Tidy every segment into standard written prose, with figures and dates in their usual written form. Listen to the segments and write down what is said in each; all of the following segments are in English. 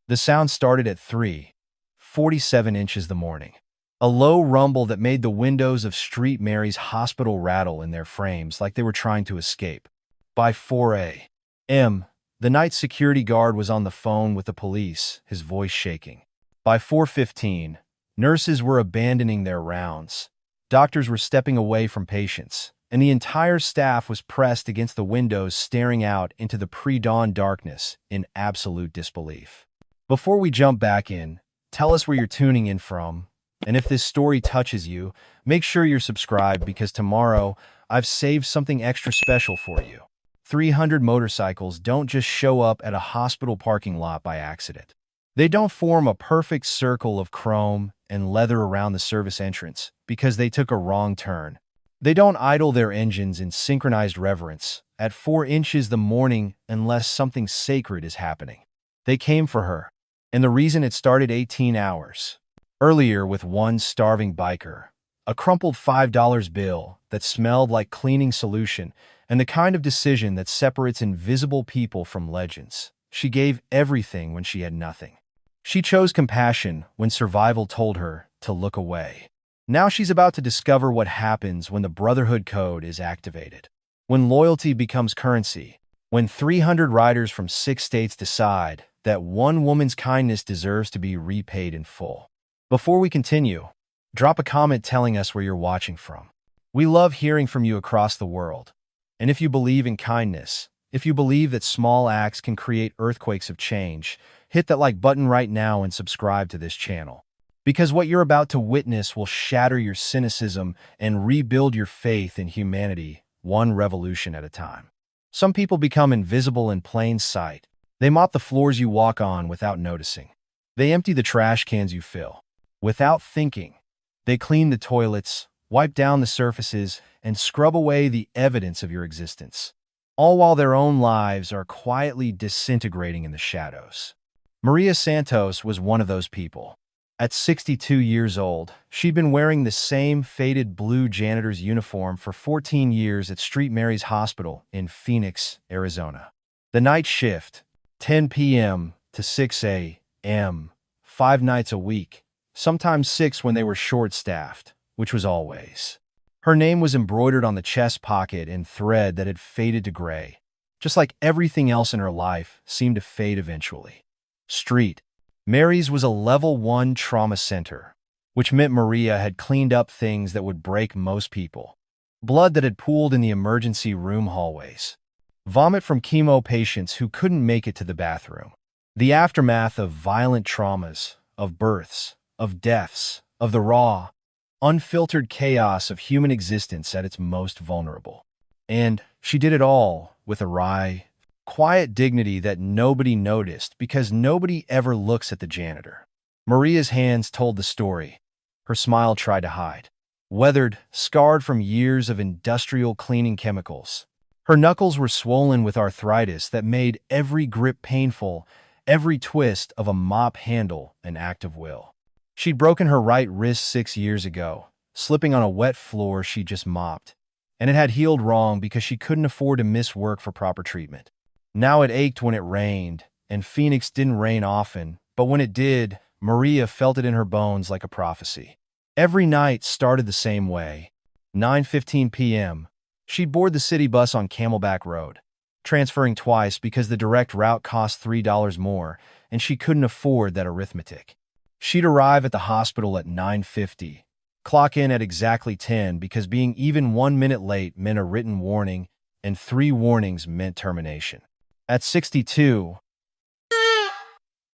The sound started at 3:47 inches the morning. A low rumble that made the windows of Street Mary's hospital rattle in their frames like they were trying to escape. By 4 a.m., the night security guard was on the phone with the police, his voice shaking. By 4:15, nurses were abandoning their rounds. Doctors were stepping away from patients, and the entire staff was pressed against the windows staring out into the pre-dawn darkness in absolute disbelief. Before we jump back in, tell us where you're tuning in from, and if this story touches you, make sure you're subscribed because tomorrow I've saved something extra special for you. 300 motorcycles don't just show up at a hospital parking lot by accident. They don't form a perfect circle of chrome and leather around the service entrance because they took a wrong turn. They don't idle their engines in synchronized reverence at 4 inches the morning unless something sacred is happening. They came for her, and the reason it started 18 hours earlier with one starving biker, a crumpled $5 bill that smelled like cleaning solution, and the kind of decision that separates invisible people from legends. She gave everything when she had nothing. She chose compassion when survival told her to look away. Now she's about to discover what happens when the Brotherhood Code is activated. When loyalty becomes currency. When 300 riders from 6 states decide that one woman's kindness deserves to be repaid in full. Before we continue, drop a comment telling us where you're watching from. We love hearing from you across the world. And if you believe in kindness, if you believe that small acts can create earthquakes of change, hit that like button right now and subscribe to this channel. Because what you're about to witness will shatter your cynicism and rebuild your faith in humanity, one revolution at a time. Some people become invisible in plain sight. They mop the floors you walk on without noticing. They empty the trash cans you fill without thinking. They clean the toilets, wipe down the surfaces, and scrub away the evidence of your existence, all while their own lives are quietly disintegrating in the shadows. Maria Santos was one of those people. At 62 years old, she'd been wearing the same faded blue janitor's uniform for 14 years at Street Mary's Hospital in Phoenix, Arizona. The night shift, 10 p.m. to 6 a.m., 5 nights a week, sometimes 6 when they were short-staffed, which was always. Her name was embroidered on the chest pocket in thread that had faded to gray, just like everything else in her life seemed to fade eventually. Street Mary's was a level 1 trauma center, which meant Maria had cleaned up things that would break most people. Blood that had pooled in the emergency room hallways. Vomit from chemo patients who couldn't make it to the bathroom. The aftermath of violent traumas, of births, of deaths, of the raw, unfiltered chaos of human existence at its most vulnerable. And she did it all with a wry, quiet dignity that nobody noticed because nobody ever looks at the janitor. Maria's hands told the story. Her smile tried to hide. Weathered, scarred from years of industrial cleaning chemicals. Her knuckles were swollen with arthritis that made every grip painful, every twist of a mop handle an act of will. She'd broken her right wrist 6 years ago, slipping on a wet floor she just mopped, and it had healed wrong because she couldn't afford to miss work for proper treatment. Now it ached when it rained, and Phoenix didn't rain often, but when it did, Maria felt it in her bones like a prophecy. Every night started the same way. 9:15 p.m., she'd board the city bus on Camelback Road, transferring twice because the direct route cost $3 more, and she couldn't afford that arithmetic. She'd arrive at the hospital at 9:50, clock in at exactly 10 because being even 1 minute late meant a written warning, and 3 warnings meant termination. At 62,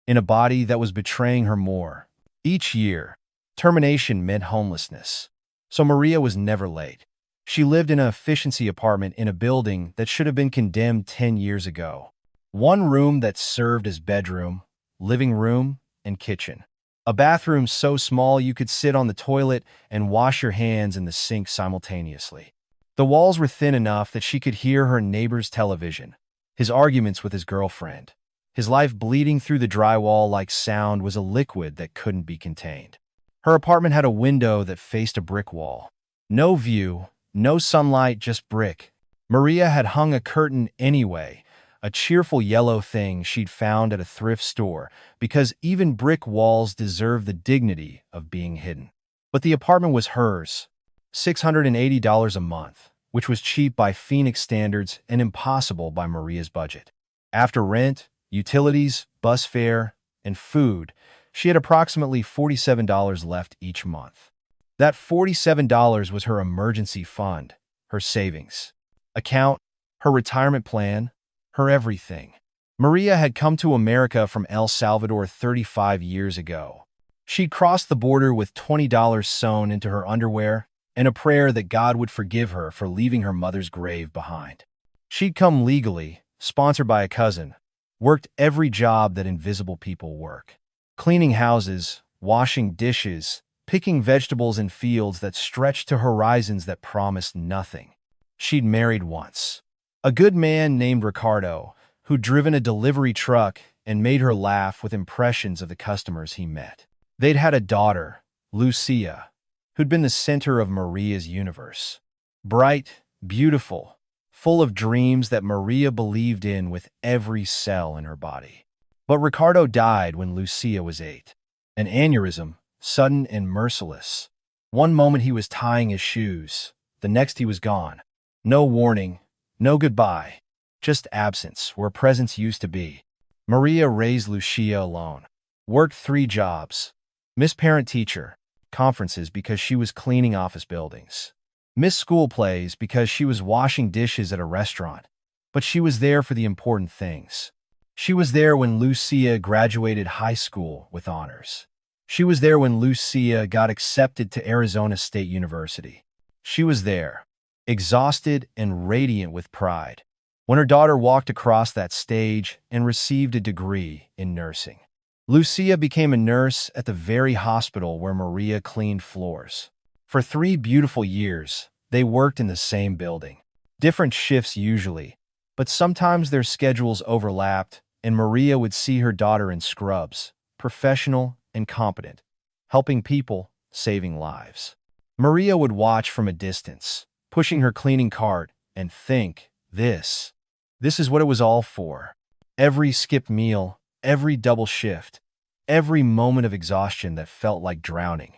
in a body that was betraying her more. Each year, termination meant homelessness. So Maria was never late. She lived in an efficiency apartment in a building that should have been condemned 10 years ago. One room that served as bedroom, living room, and kitchen. A bathroom so small you could sit on the toilet and wash your hands in the sink simultaneously. The walls were thin enough that she could hear her neighbor's television, his arguments with his girlfriend. His life bleeding through the drywall like sound was a liquid that couldn't be contained. Her apartment had a window that faced a brick wall. No view, no sunlight, just brick. Maria had hung a curtain anyway, a cheerful yellow thing she'd found at a thrift store, because even brick walls deserve the dignity of being hidden. But the apartment was hers, $680 a month, which was cheap by Phoenix standards and impossible by Maria's budget. After rent, utilities, bus fare, and food, she had approximately $47 left each month. That $47 was her emergency fund, her savings account, her retirement plan, her everything. Maria had come to America from El Salvador 35 years ago. She'd crossed the border with $20 sewn into her underwear and a prayer that God would forgive her for leaving her mother's grave behind. She'd come legally, sponsored by a cousin, worked every job that invisible people work. Cleaning houses, washing dishes, picking vegetables in fields that stretched to horizons that promised nothing. She'd married once. A good man named Ricardo, who'd driven a delivery truck and made her laugh with impressions of the customers he met. They'd had a daughter, Lucia, who'd been the center of Maria's universe. Bright, beautiful, full of dreams that Maria believed in with every cell in her body. But Ricardo died when Lucia was 8. An aneurysm, sudden and merciless. One moment he was tying his shoes, the next he was gone. No warning, no goodbye, just absence where presence used to be. Maria raised Lucia alone, worked 3 jobs, missed parent-teacher conferences because she was cleaning office buildings, missed school plays because she was washing dishes at a restaurant, but she was there for the important things. She was there when Lucia graduated high school with honors. She was there when Lucia got accepted to Arizona State University. She was there, exhausted and radiant with pride, when her daughter walked across that stage and received a degree in nursing. Lucia became a nurse at the very hospital where Maria cleaned floors. For 3 beautiful years, they worked in the same building. Different shifts usually, but sometimes their schedules overlapped, and Maria would see her daughter in scrubs, professional and competent, helping people, saving lives. Maria would watch from a distance, pushing her cleaning cart, and think, this is what it was all for. Every skipped meal, every double shift, every moment of exhaustion that felt like drowning.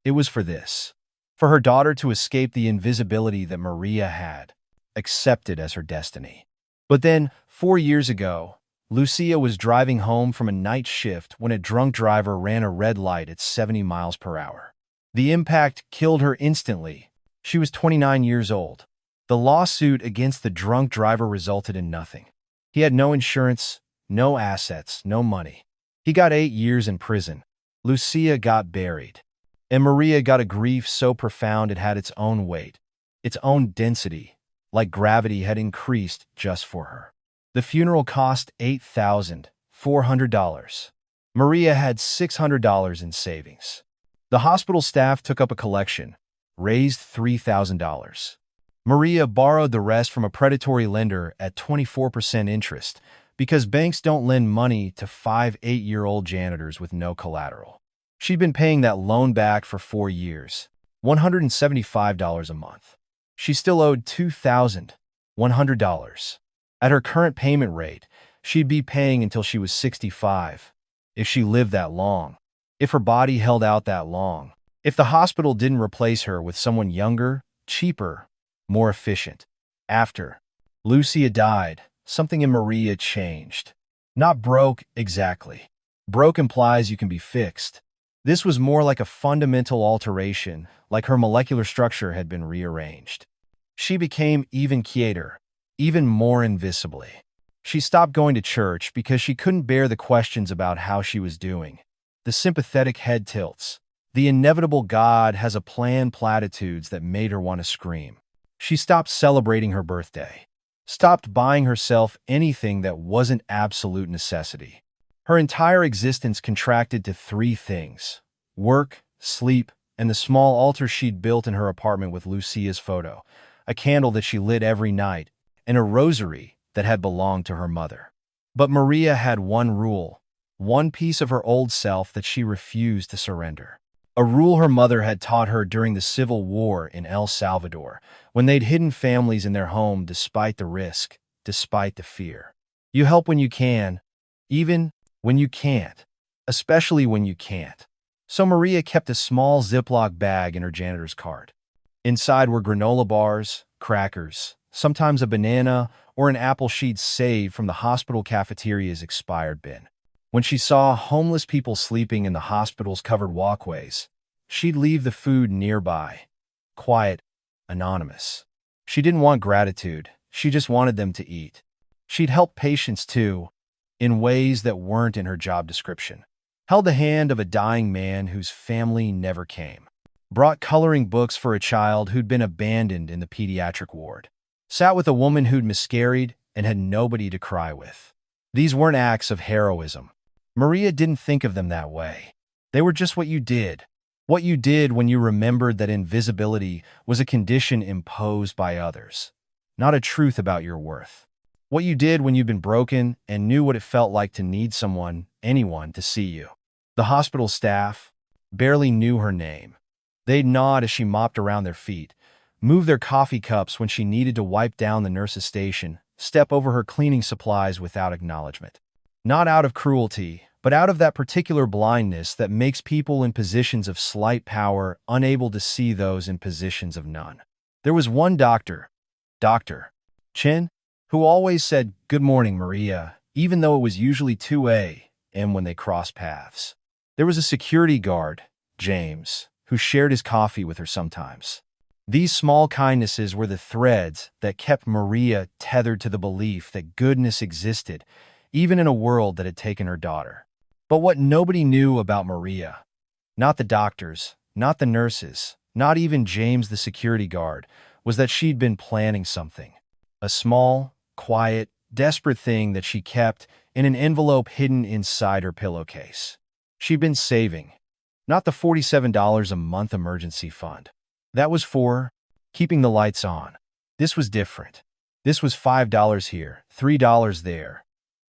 It was for this. For her daughter to escape the invisibility that Maria had accepted as her destiny. But then, 4 years ago, Lucia was driving home from a night shift when a drunk driver ran a red light at 70 miles per hour. The impact killed her instantly. She was 29 years old. The lawsuit against the drunk driver resulted in nothing. He had no insurance, no assets, no money. He got 8 years in prison. Lucia got buried. And Maria got a grief so profound it had its own weight, its own density, like gravity had increased just for her. The funeral cost $8,400. Maria had $600 in savings. The hospital staff took up a collection, raised $3,000. Maria borrowed the rest from a predatory lender at 24% interest because banks don't lend money to 5 8-year-old janitors with no collateral. She'd been paying that loan back for 4 years, $175 a month. She still owed $2,100. At her current payment rate, she'd be paying until she was 65, if she lived that long, if her body held out that long, if the hospital didn't replace her with someone younger, cheaper, more efficient. After Lucia died, something in Maria changed. Not broke, exactly. Broke implies you can be fixed. This was more like a fundamental alteration, like her molecular structure had been rearranged. She became even quieter, even more invisibly. She stopped going to church because she couldn't bear the questions about how she was doing, the sympathetic head tilts, the inevitable God has a plan platitudes that made her want to scream. She stopped celebrating her birthday, stopped buying herself anything that wasn't absolute necessity. Her entire existence contracted to 3 things: work, sleep, and the small altar she'd built in her apartment with Lucia's photo, a candle that she lit every night, and a rosary that had belonged to her mother. But Maria had one rule, one piece of her old self that she refused to surrender. A rule her mother had taught her during the Civil War in El Salvador, when they'd hidden families in their home despite the risk, despite the fear. You help when you can, even when you can't, especially when you can't. So Maria kept a small Ziploc bag in her janitor's cart. Inside were granola bars, crackers, sometimes a banana or an apple she'd saved from the hospital cafeteria's expired bin. When she saw homeless people sleeping in the hospital's covered walkways, she'd leave the food nearby, quiet, anonymous. She didn't want gratitude, she just wanted them to eat. She'd help patients too, in ways that weren't in her job description. Held the hand of a dying man whose family never came. Brought coloring books for a child who'd been abandoned in the pediatric ward. Sat with a woman who'd miscarried and had nobody to cry with. These weren't acts of heroism. Maria didn't think of them that way. They were just what you did. What you did when you remembered that invisibility was a condition imposed by others, not a truth about your worth. What you did when you'd been broken and knew what it felt like to need someone, anyone, to see you. The hospital staff barely knew her name. They'd nod as she mopped around their feet, move their coffee cups when she needed to wipe down the nurse's station, step over her cleaning supplies without acknowledgement. Not out of cruelty, but out of that particular blindness that makes people in positions of slight power unable to see those in positions of none. There was one doctor, Dr. Chen, who always said, "Good morning, Maria," even though it was usually 2 a.m. when they crossed paths. There was a security guard, James, who shared his coffee with her sometimes. These small kindnesses were the threads that kept Maria tethered to the belief that goodness existed, even in a world that had taken her daughter. But what nobody knew about Maria, not the doctors, not the nurses, not even James the security guard, was that she'd been planning something. A small, quiet, desperate thing that she kept in an envelope hidden inside her pillowcase. She'd been saving, not the $47 a month emergency fund. That was for keeping the lights on. This was different. This was $5 here, $3 there.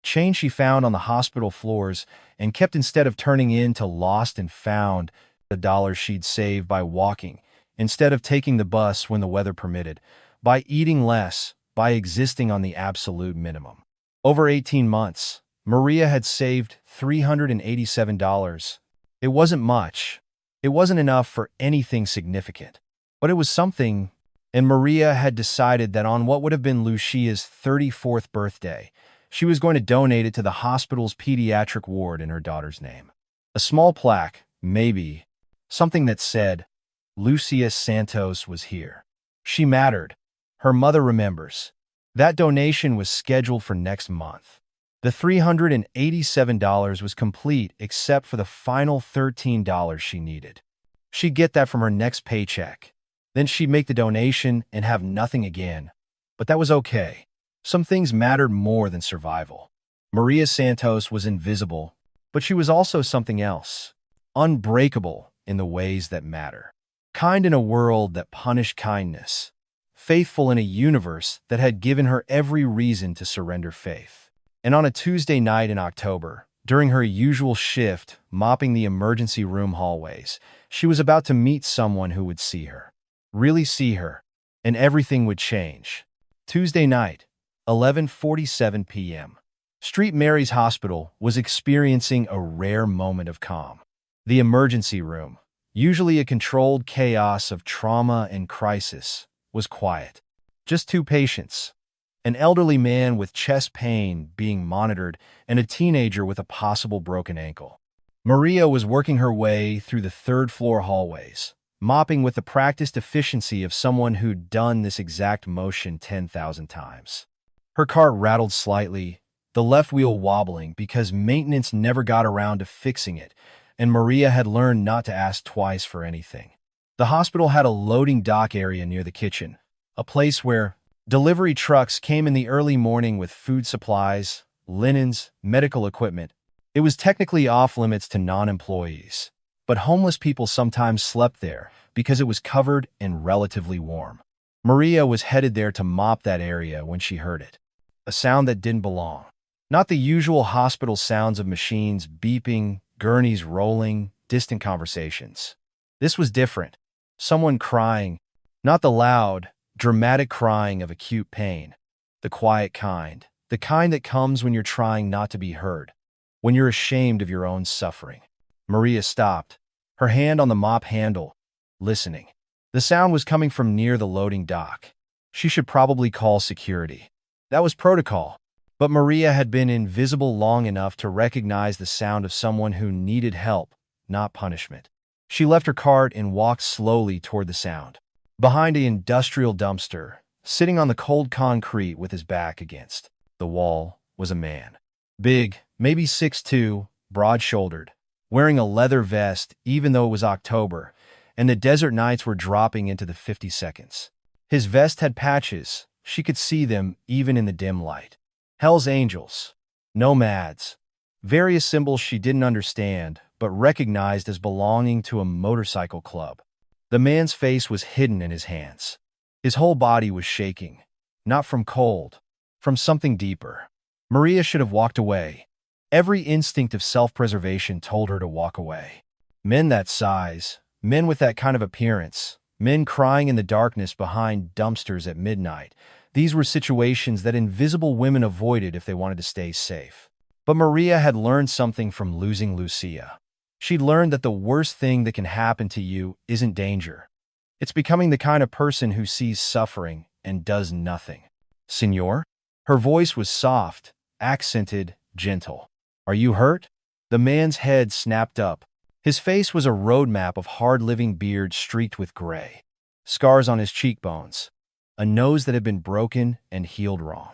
Change she found on the hospital floors and kept instead of turning into lost and found the dollars she'd saved by walking, instead of taking the bus when the weather permitted, by eating less, by existing on the absolute minimum. Over 18 months, Maria had saved $387. It wasn't much. It wasn't enough for anything significant. But it was something, and Maria had decided that on what would have been Lucia's 34th birthday, she was going to donate it to the hospital's pediatric ward in her daughter's name. A small plaque, maybe, something that said, "Lucia Santos was here. She mattered. Her mother remembers." That donation was scheduled for next month. The $387 was complete except for the final $13 she needed. She'd get that from her next paycheck. Then she'd make the donation and have nothing again. But that was okay. Some things mattered more than survival. Maria Santos was invisible, but she was also something else. Unbreakable in the ways that matter. Kind in a world that punished kindness. Faithful in a universe that had given her every reason to surrender faith. And on a Tuesday night in October, during her usual shift mopping the emergency room hallways, she was about to meet someone who would see her. Really see her, and everything would change. Tuesday night, 11:47 p.m. St. Mary's Hospital was experiencing a rare moment of calm. The emergency room, usually a controlled chaos of trauma and crisis, was quiet. Just 2 patients, an elderly man with chest pain being monitored and a teenager with a possible broken ankle. Maria was working her way through the third-floor hallways, mopping with the practiced efficiency of someone who'd done this exact motion 10,000 times. Her cart rattled slightly, the left wheel wobbling because maintenance never got around to fixing it, and Maria had learned not to ask twice for anything. The hospital had a loading dock area near the kitchen, a place where delivery trucks came in the early morning with food supplies, linens, medical equipment. It was technically off-limits to non-employees, but homeless people sometimes slept there because it was covered and relatively warm. Maria was headed there to mop that area when she heard it. A sound that didn't belong. Not the usual hospital sounds of machines beeping, gurneys rolling, distant conversations. This was different. Someone crying, not the loud, dramatic crying of acute pain, the quiet kind, the kind that comes when you're trying not to be heard, when you're ashamed of your own suffering. Maria stopped, her hand on the mop handle, listening. The sound was coming from near the loading dock. She should probably call security. That was protocol. But Maria had been invisible long enough to recognize the sound of someone who needed help, not punishment. She left her cart and walked slowly toward the sound. Behind an industrial dumpster, sitting on the cold concrete with his back against the wall, was a man. Big, maybe 6'2", broad-shouldered, wearing a leather vest even though it was October, and the desert nights were dropping into the 50 seconds. His vest had patches. She could see them even in the dim light. Hell's Angels, Nomads, various symbols she didn't understand, but recognized as belonging to a motorcycle club. The man's face was hidden in his hands. His whole body was shaking, not from cold, from something deeper. Maria should have walked away. Every instinct of self-preservation told her to walk away. Men that size, men with that kind of appearance, men crying in the darkness behind dumpsters at midnight, these were situations that invisible women avoided if they wanted to stay safe. But Maria had learned something from losing Lucia. She'd learned that the worst thing that can happen to you isn't danger. It's becoming the kind of person who sees suffering and does nothing. Senor? Her voice was soft, accented, gentle. Are you hurt? The man's head snapped up. His face was a roadmap of hard-living beard streaked with gray. Scars on his cheekbones. A nose that had been broken and healed wrong.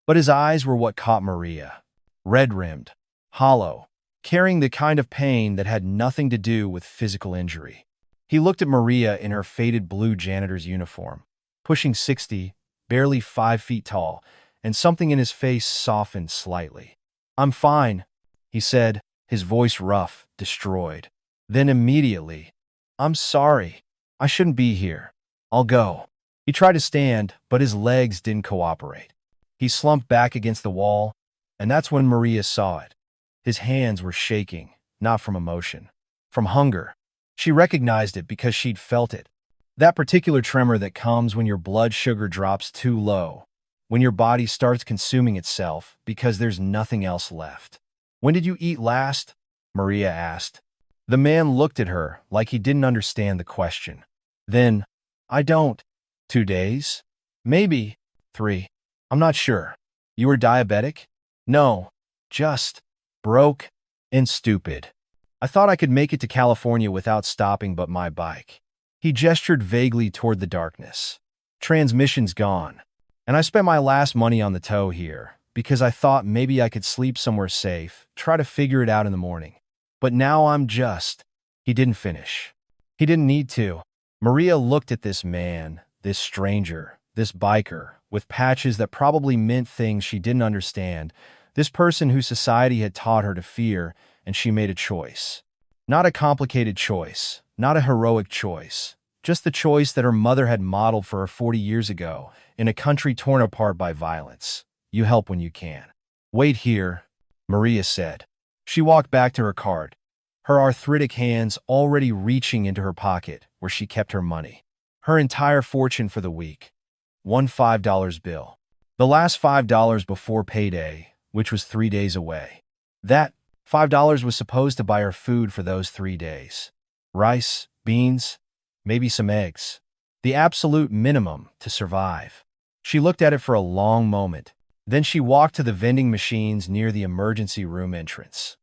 But his eyes were what caught Maria. Red-rimmed, hollow, carrying the kind of pain that had nothing to do with physical injury. He looked at Maria in her faded blue janitor's uniform, pushing 60, barely 5 feet tall, and something in his face softened slightly. I'm fine, he said, his voice rough, destroyed. Then immediately, I'm sorry. I shouldn't be here. I'll go. He tried to stand, but his legs didn't cooperate. He slumped back against the wall, and that's when Maria saw it. His hands were shaking, not from emotion, from hunger. She recognized it because she'd felt it. That particular tremor that comes when your blood sugar drops too low, when your body starts consuming itself because there's nothing else left. When did you eat last? Maria asked. The man looked at her like he didn't understand the question. Then, I don't. 2 days? Maybe 3. I'm not sure. You were diabetic? No, just broke and stupid. I thought I could make it to California without stopping but my bike. He gestured vaguely toward the darkness. Transmission's gone. And I spent my last money on the tow here because I thought maybe I could sleep somewhere safe, try to figure it out in the morning. But now I'm just... He didn't finish. He didn't need to. Maria looked at this man, this stranger, this biker, with patches that probably meant things she didn't understand, this person whose society had taught her to fear, and she made a choice. Not a complicated choice, not a heroic choice, just the choice that her mother had modeled for her 40 years ago, in a country torn apart by violence. You help when you can. Wait here, Maria said. She walked back to her cart, her arthritic hands already reaching into her pocket where she kept her money. Her entire fortune for the week. One $5 bill. The last $5 before payday, which was 3 days away. That $5 was supposed to buy her food for those 3 days. Rice, beans, maybe some eggs. The absolute minimum to survive. She looked at it for a long moment. Then she walked to the vending machines near the emergency room entrance.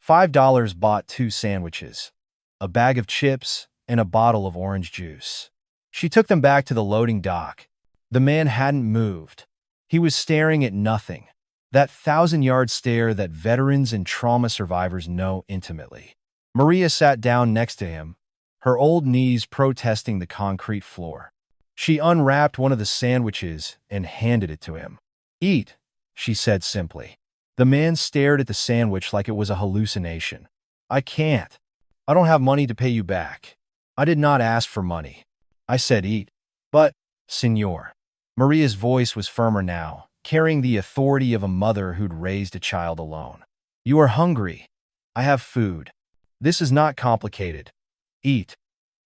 $5 bought 2 sandwiches, a bag of chips, and a bottle of orange juice. She took them back to the loading dock. The man hadn't moved. He was staring at nothing. That 1,000-yard stare that veterans and trauma survivors know intimately. Maria sat down next to him, her old knees protesting the concrete floor. She unwrapped one of the sandwiches and handed it to him. Eat, she said simply. The man stared at the sandwich like it was a hallucination. I can't. I don't have money to pay you back. I did not ask for money. I said eat. But, senor. Maria's voice was firmer now, carrying the authority of a mother who'd raised a child alone. You are hungry. I have food. This is not complicated. Eat.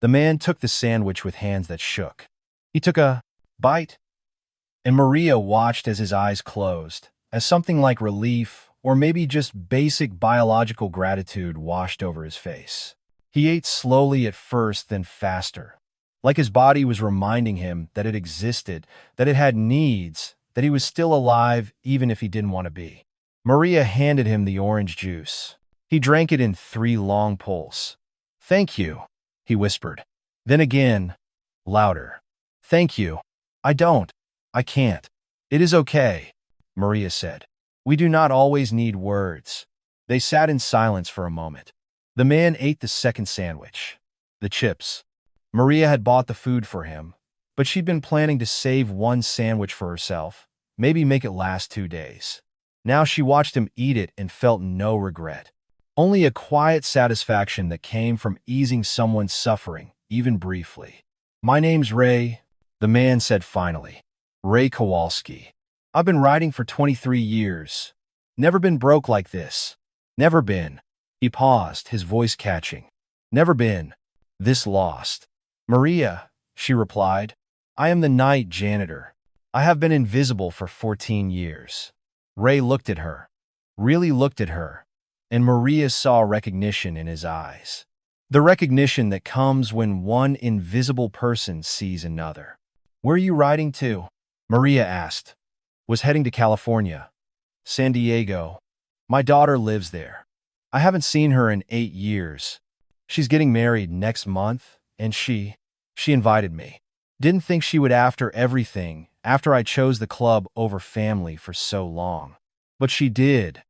The man took the sandwich with hands that shook. He took a bite, and Maria watched as his eyes closed, as something like relief or maybe just basic biological gratitude washed over his face. He ate slowly at first, then faster, like his body was reminding him that it existed, that it had needs, that he was still alive even if he didn't want to be. Maria handed him the orange juice. He drank it in 3 long pulls. "Thank you," he whispered. Then again, louder. "Thank you. I don't. I can't." "It is okay," Maria said. "We do not always need words." They sat in silence for a moment. The man ate the second sandwich. The chips. Maria had bought the food for him, but she'd been planning to save one sandwich for herself, maybe make it last 2 days. Now she watched him eat it and felt no regret. Only a quiet satisfaction that came from easing someone's suffering, even briefly. "My name's Ray," the man said finally. "Ray Kowalski. I've been riding for 23 years. Never been broke like this. Never been." He paused, his voice catching. "Never been this lost." "Maria," she replied, "I am the night janitor. I have been invisible for 14 years. Ray looked at her, really looked at her, and Maria saw recognition in his eyes. The recognition that comes when one invisible person sees another. "Where are you riding to?" Maria asked. "Was heading to California. San Diego. My daughter lives there. I haven't seen her in 8 years. She's getting married next month, and she invited me. Didn't think she would after everything, after I chose the club over family for so long. But she did.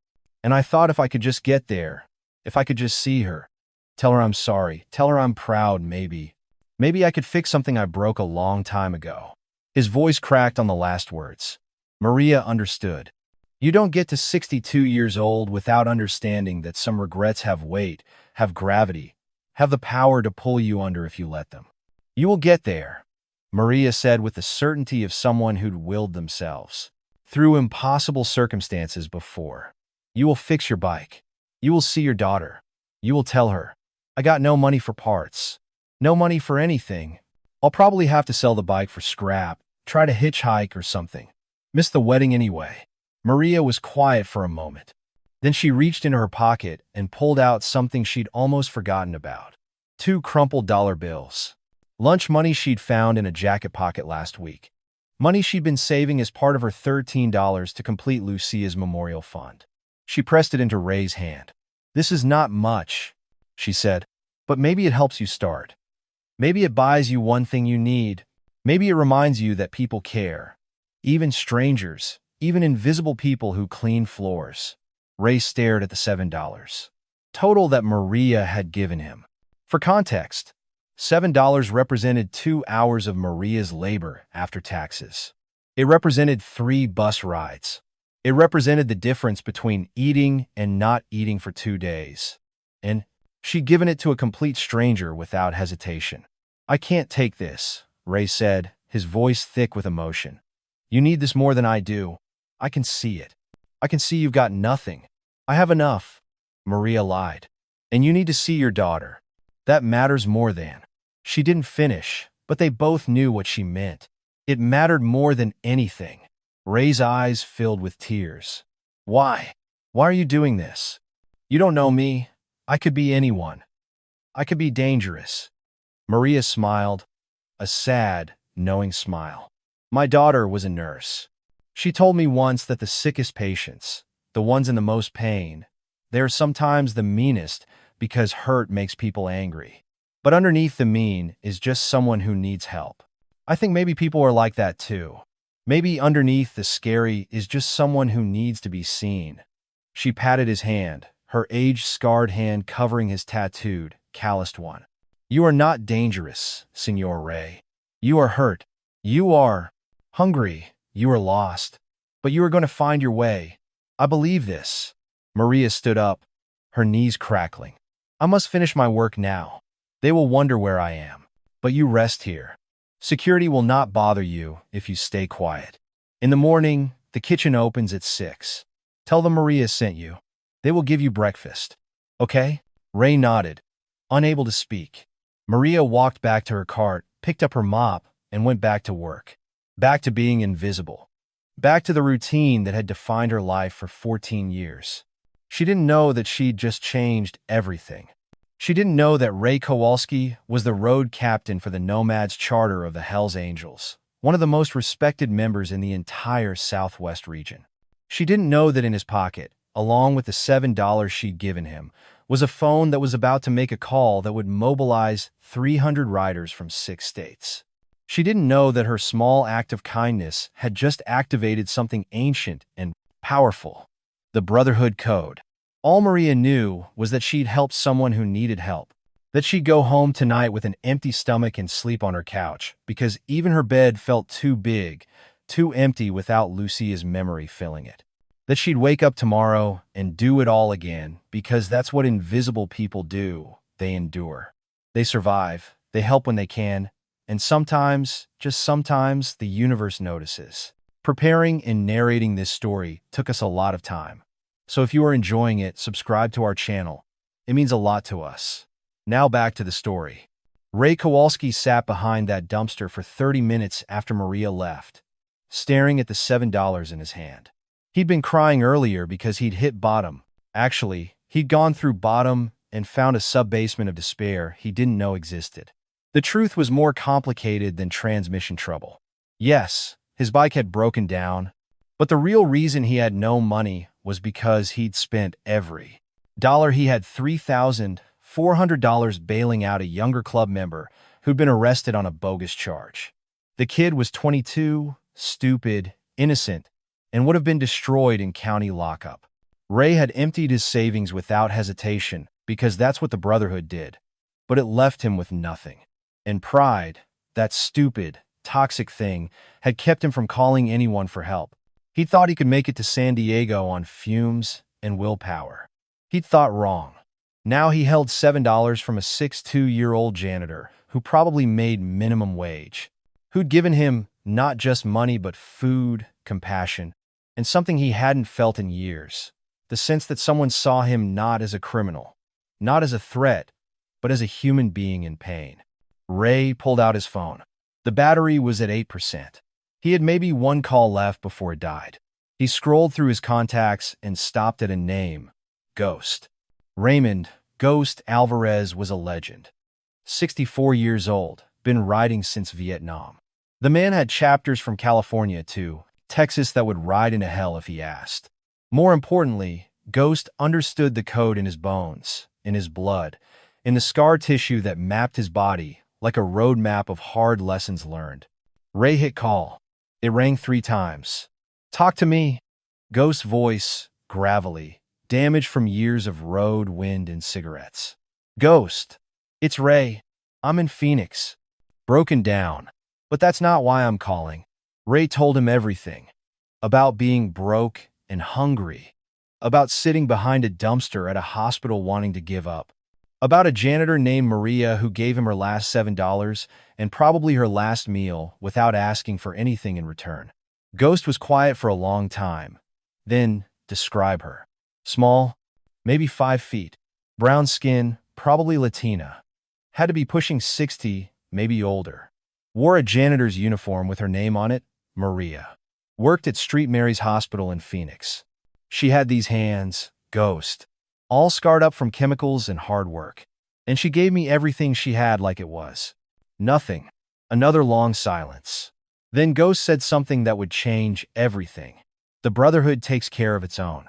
And I thought if I could just get there, if I could just see her, tell her I'm sorry, tell her I'm proud, maybe I could fix something I broke a long time ago." His voice cracked on the last words. Maria understood. You don't get to 62 years old without understanding that some regrets have weight, have gravity, have the power to pull you under if you let them. "You will get there," Maria said with the certainty of someone who'd willed themselves through impossible circumstances before. "You will fix your bike. You will see your daughter. You will tell her, I got no money for parts. No money for anything. I'll probably have to sell the bike for scrap, try to hitchhike or something. Miss the wedding anyway." Maria was quiet for a moment. Then she reached into her pocket and pulled out something she'd almost forgotten about. 2 crumpled dollar bills. Lunch money she'd found in a jacket pocket last week. Money she'd been saving as part of her $13 to complete Lucia's memorial fund. She pressed it into Ray's hand. "This is not much," she said, "but maybe it helps you start. Maybe it buys you one thing you need. Maybe it reminds you that people care. Even strangers, even invisible people who clean floors." Ray stared at the $7 total that Maria had given him. For context, $7 represented 2 hours of Maria's labor after taxes. It represented 3 bus rides. It represented the difference between eating and not eating for 2 days. And she'd given it to a complete stranger without hesitation. "I can't take this," Ray said, his voice thick with emotion. "You need this more than I do. I can see it. I can see you've got nothing." "I have enough," Maria lied. "And you need to see your daughter. That matters more than." She didn't finish, but they both knew what she meant. It mattered more than anything. Ray's eyes filled with tears. "Why? Why are you doing this? You don't know me. I could be anyone. I could be dangerous." Maria smiled, a sad, knowing smile. "My daughter was a nurse. She told me once that the sickest patients, the ones in the most pain, they are sometimes the meanest because hurt makes people angry. But underneath the mean is just someone who needs help. I think maybe people are like that too. Maybe underneath the scary is just someone who needs to be seen." She patted his hand, her age-scarred hand covering his tattooed, calloused one. "You are not dangerous, Senor Ray. You are hurt. You are hungry. You are lost. But you are going to find your way. I believe this." Maria stood up, her knees crackling. "I must finish my work now. They will wonder where I am. But you rest here. Security will not bother you if you stay quiet. In the morning, the kitchen opens at 6. Tell them Maria sent you. They will give you breakfast. Okay?" Ray nodded, unable to speak. Maria walked back to her cart, picked up her mop, and went back to work. Back to being invisible. Back to the routine that had defined her life for 14 years. She didn't know that she'd just changed everything. She didn't know that Ray Kowalski was the road captain for the Nomads Charter of the Hells Angels, one of the most respected members in the entire Southwest region. She didn't know that in his pocket, along with the $7 she'd given him, was a phone that was about to make a call that would mobilize 300 riders from 6 states. She didn't know that her small act of kindness had just activated something ancient and powerful: the Brotherhood Code. All Maria knew was that she'd helped someone who needed help, that she'd go home tonight with an empty stomach and sleep on her couch, because even her bed felt too big, too empty without Lucia's memory filling it. That she'd wake up tomorrow and do it all again, because that's what invisible people do. They endure. They survive. They help when they can. And sometimes, just sometimes, the universe notices. Preparing and narrating this story took us a lot of time. So if you are enjoying it, subscribe to our channel. It means a lot to us. Now back to the story. Ray Kowalski sat behind that dumpster for 30 minutes after Maria left, staring at the $7 in his hand. He'd been crying earlier because he'd hit bottom. Actually, he'd gone through bottom and found a sub-basement of despair he didn't know existed. The truth was more complicated than transmission trouble. Yes, his bike had broken down, but the real reason he had no money was because he'd spent every dollar. He had $3,400 bailing out a younger club member who'd been arrested on a bogus charge. The kid was 22, stupid, innocent, and would have been destroyed in county lockup. Ray had emptied his savings without hesitation because that's what the Brotherhood did, but it left him with nothing. And pride, that stupid, toxic thing, had kept him from calling anyone for help. He thought he could make it to San Diego on fumes and willpower. He'd thought wrong. Now he held $7 from a 62-year-old janitor who probably made minimum wage, who'd given him not just money but food, compassion, and something he hadn't felt in years: the sense that someone saw him not as a criminal, not as a threat, but as a human being in pain. Ray pulled out his phone. The battery was at 8%. He had maybe one call left before it died. He scrolled through his contacts and stopped at a name: Ghost. Raymond "Ghost" Alvarez was a legend. 64 years old, been riding since Vietnam. The man had chapters from California to Texas that would ride into hell if he asked. More importantly, Ghost understood the code in his bones, in his blood, in the scar tissue that mapped his body like a roadmap of hard lessons learned. Ray hit call. It rang 3 times. "Talk to me." Ghost's voice, gravelly, damaged from years of road, wind, and cigarettes. "Ghost, it's Ray. I'm in Phoenix. Broken down. But that's not why I'm calling." Ray told him everything. About being broke and hungry. About sitting behind a dumpster at a hospital wanting to give up. About a janitor named Maria who gave him her last $7 and probably her last meal without asking for anything in return. Ghost was quiet for a long time. Then, describe her. Small, maybe 5 feet. Brown skin, probably Latina. Had to be pushing 60, maybe older. Wore a janitor's uniform with her name on it, Maria. Worked at St. Mary's Hospital in Phoenix. She had these hands, Ghost, all scarred up from chemicals and hard work. And she gave me everything she had like it was. Nothing. Another long silence. Then Ghost said something that would change everything. The Brotherhood takes care of its own.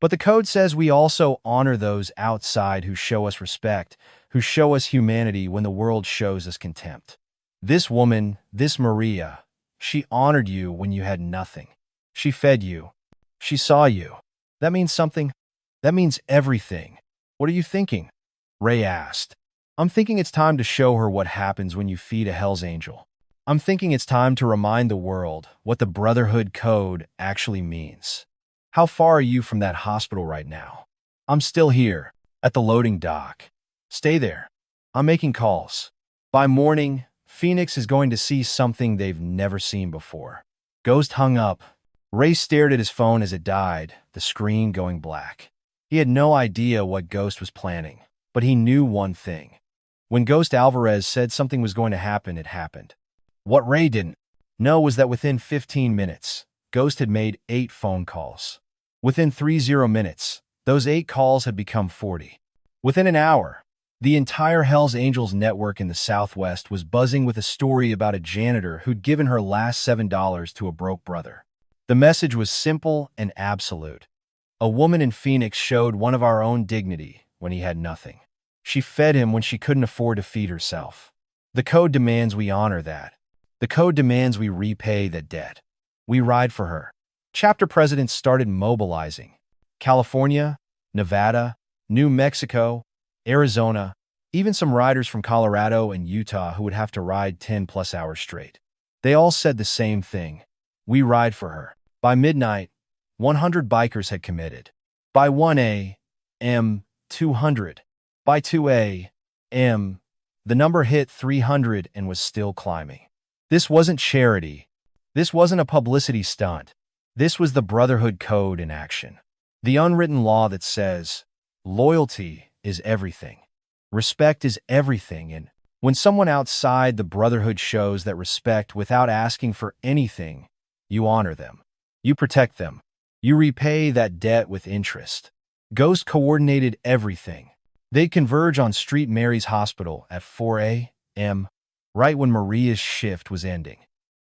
But the code says we also honor those outside who show us respect, who show us humanity when the world shows us contempt. This woman, this Maria, she honored you when you had nothing. She fed you. She saw you. That means something. That means everything. What are you thinking? Ray asked. I'm thinking it's time to show her what happens when you feed a Hell's Angel. I'm thinking it's time to remind the world what the Brotherhood Code actually means. How far are you from that hospital right now? I'm still here, at the loading dock. Stay there. I'm making calls. By morning, Phoenix is going to see something they've never seen before. Ghost hung up. Ray stared at his phone as it died, the screen going black. He had no idea what Ghost was planning, but he knew one thing. When Ghost Alvarez said something was going to happen, it happened. What Ray didn't know was that within 15 minutes, Ghost had made 8 phone calls. Within 30 minutes, those 8 calls had become 40. Within an hour, the entire Hells Angels network in the Southwest was buzzing with a story about a janitor who'd given her last $7 to a broke brother. The message was simple and absolute. A woman in Phoenix showed one of our own dignity when he had nothing. She fed him when she couldn't afford to feed herself. The code demands we honor that. The code demands we repay that debt. We ride for her. Chapter presidents started mobilizing. California, Nevada, New Mexico, Arizona, even some riders from Colorado and Utah who would have to ride 10+ hours straight. They all said the same thing. We ride for her. By midnight, 100 bikers had committed. By 1 a.m., 200. By 2 a.m., the number hit 300 and was still climbing. This wasn't charity. This wasn't a publicity stunt. This was the Brotherhood Code in action. The unwritten law that says, loyalty is everything. Respect is everything, and when someone outside the Brotherhood shows that respect without asking for anything, you honor them. You protect them. You repay that debt with interest. Ghost coordinated everything. They'd converge on Street Mary's Hospital at 4 a.m., right when Maria's shift was ending.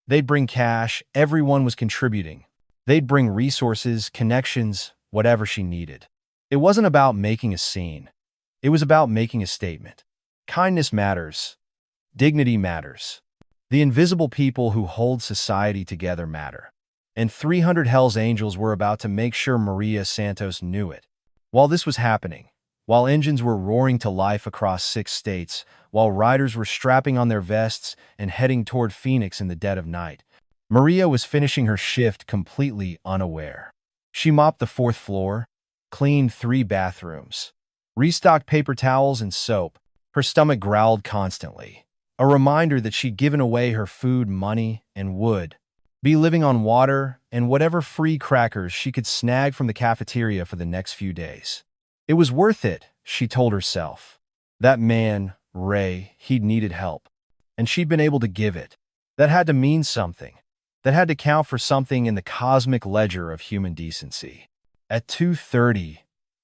They'd bring cash, everyone was contributing. They'd bring resources, connections, whatever she needed. It wasn't about making a scene. It was about making a statement. Kindness matters. Dignity matters. The invisible people who hold society together matter. And 300 Hells Angels were about to make sure Maria Santos knew it. While this was happening, while engines were roaring to life across 6 states, while riders were strapping on their vests and heading toward Phoenix in the dead of night, Maria was finishing her shift completely unaware. She mopped the 4th floor, cleaned 3 bathrooms, restocked paper towels and soap. Her stomach growled constantly, a reminder that she'd given away her food, money, and would be living on water and whatever free crackers she could snag from the cafeteria for the next few days. It was worth it, she told herself. That man, Ray, he'd needed help, and she'd been able to give it. That had to mean something. That had to count for something in the cosmic ledger of human decency. At 2:30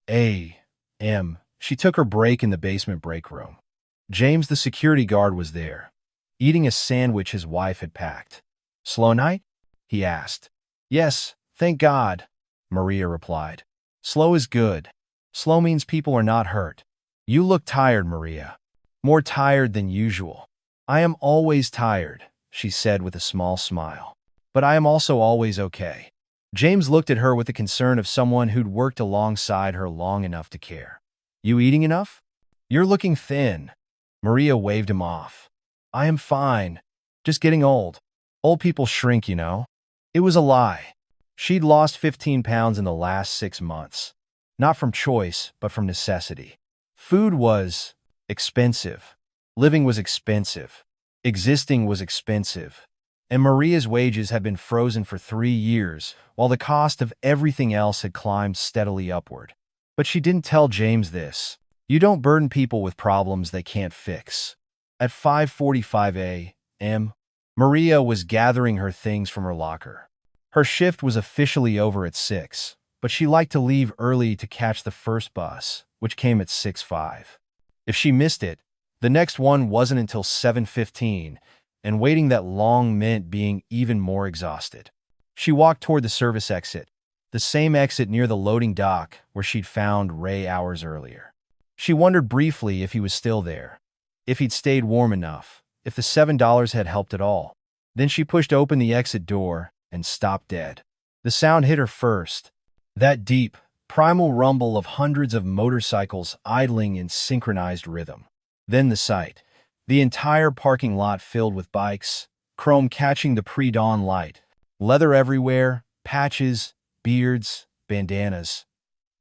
a.m., she took her break in the basement break room. James, the security guard, was there, eating a sandwich his wife had packed. "Slow night?" he asked. "Yes, thank God," Maria replied. "Slow is good. Slow means people are not hurt." "You look tired, Maria. More tired than usual." "I am always tired," she said with a small smile. "But I am also always okay." James looked at her with the concern of someone who'd worked alongside her long enough to care. "You eating enough? You're looking thin." Maria waved him off. "I am fine. Just getting old. Old people shrink, you know." It was a lie. She'd lost 15 pounds in the last 6 months. Not from choice, but from necessity. Food was expensive. Living was expensive. Existing was expensive. And Maria's wages had been frozen for 3 years, while the cost of everything else had climbed steadily upward. But she didn't tell James this. You don't burden people with problems they can't fix. At 5:45 a.m., Maria was gathering her things from her locker. Her shift was officially over at 6, but she liked to leave early to catch the first bus, which came at 6:05. If she missed it, the next one wasn't until 7:15, and waiting that long meant being even more exhausted. She walked toward the service exit, the same exit near the loading dock where she'd found Ray hours earlier. She wondered briefly if he was still there, if he'd stayed warm enough, if the $7 had helped at all. Then she pushed open the exit door and stopped dead. The sound hit her first, that deep, primal rumble of hundreds of motorcycles idling in synchronized rhythm. Then the sight. The entire parking lot filled with bikes, chrome catching the pre-dawn light, leather everywhere, patches, beards, bandanas.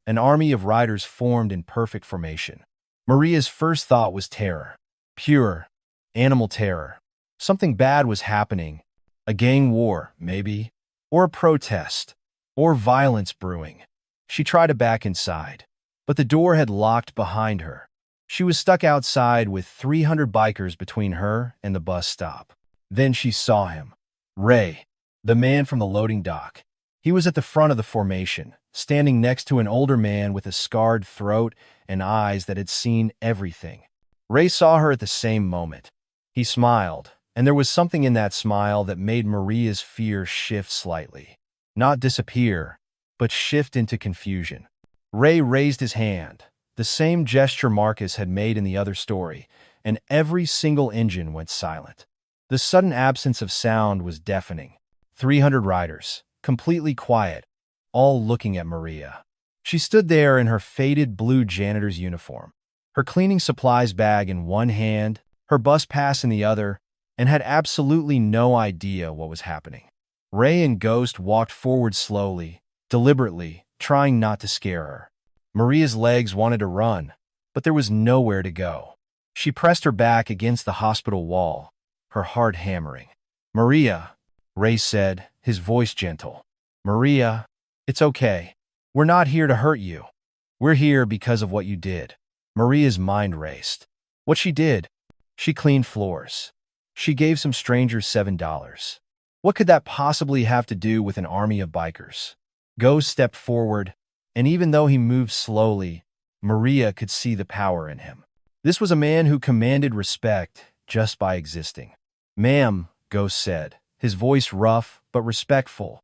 An army of riders formed in perfect formation. Maria's first thought was terror. Pure, animal terror. Something bad was happening. A gang war, maybe. Or a protest. Or violence brewing. She tried to back inside, but the door had locked behind her. She was stuck outside with 300 bikers between her and the bus stop. Then she saw him. Ray, the man from the loading dock. He was at the front of the formation, standing next to an older man with a scarred throat and eyes that had seen everything. Ray saw her at the same moment. He smiled, and there was something in that smile that made Maria's fear shift slightly. Not disappear, but shift into confusion. Ray raised his hand, the same gesture Marcus had made in the other story, and every single engine went silent. The sudden absence of sound was deafening. 300 riders, completely quiet, all looking at Maria. She stood there in her faded blue janitor's uniform, her cleaning supplies bag in one hand, her bus pass in the other, and had absolutely no idea what was happening. Ray and Ghost walked forward slowly, deliberately, trying not to scare her. Maria's legs wanted to run, but there was nowhere to go. She pressed her back against the hospital wall, her heart hammering. "Maria," Ray said, his voice gentle. "Maria, it's okay. We're not here to hurt you. We're here because of what you did." Maria's mind raced. What she did? She cleaned floors. She gave some strangers $7. What could that possibly have to do with an army of bikers? Ghost stepped forward, and even though he moved slowly, Maria could see the power in him. This was a man who commanded respect just by existing. "Ma'am," Ghost said, his voice rough but respectful.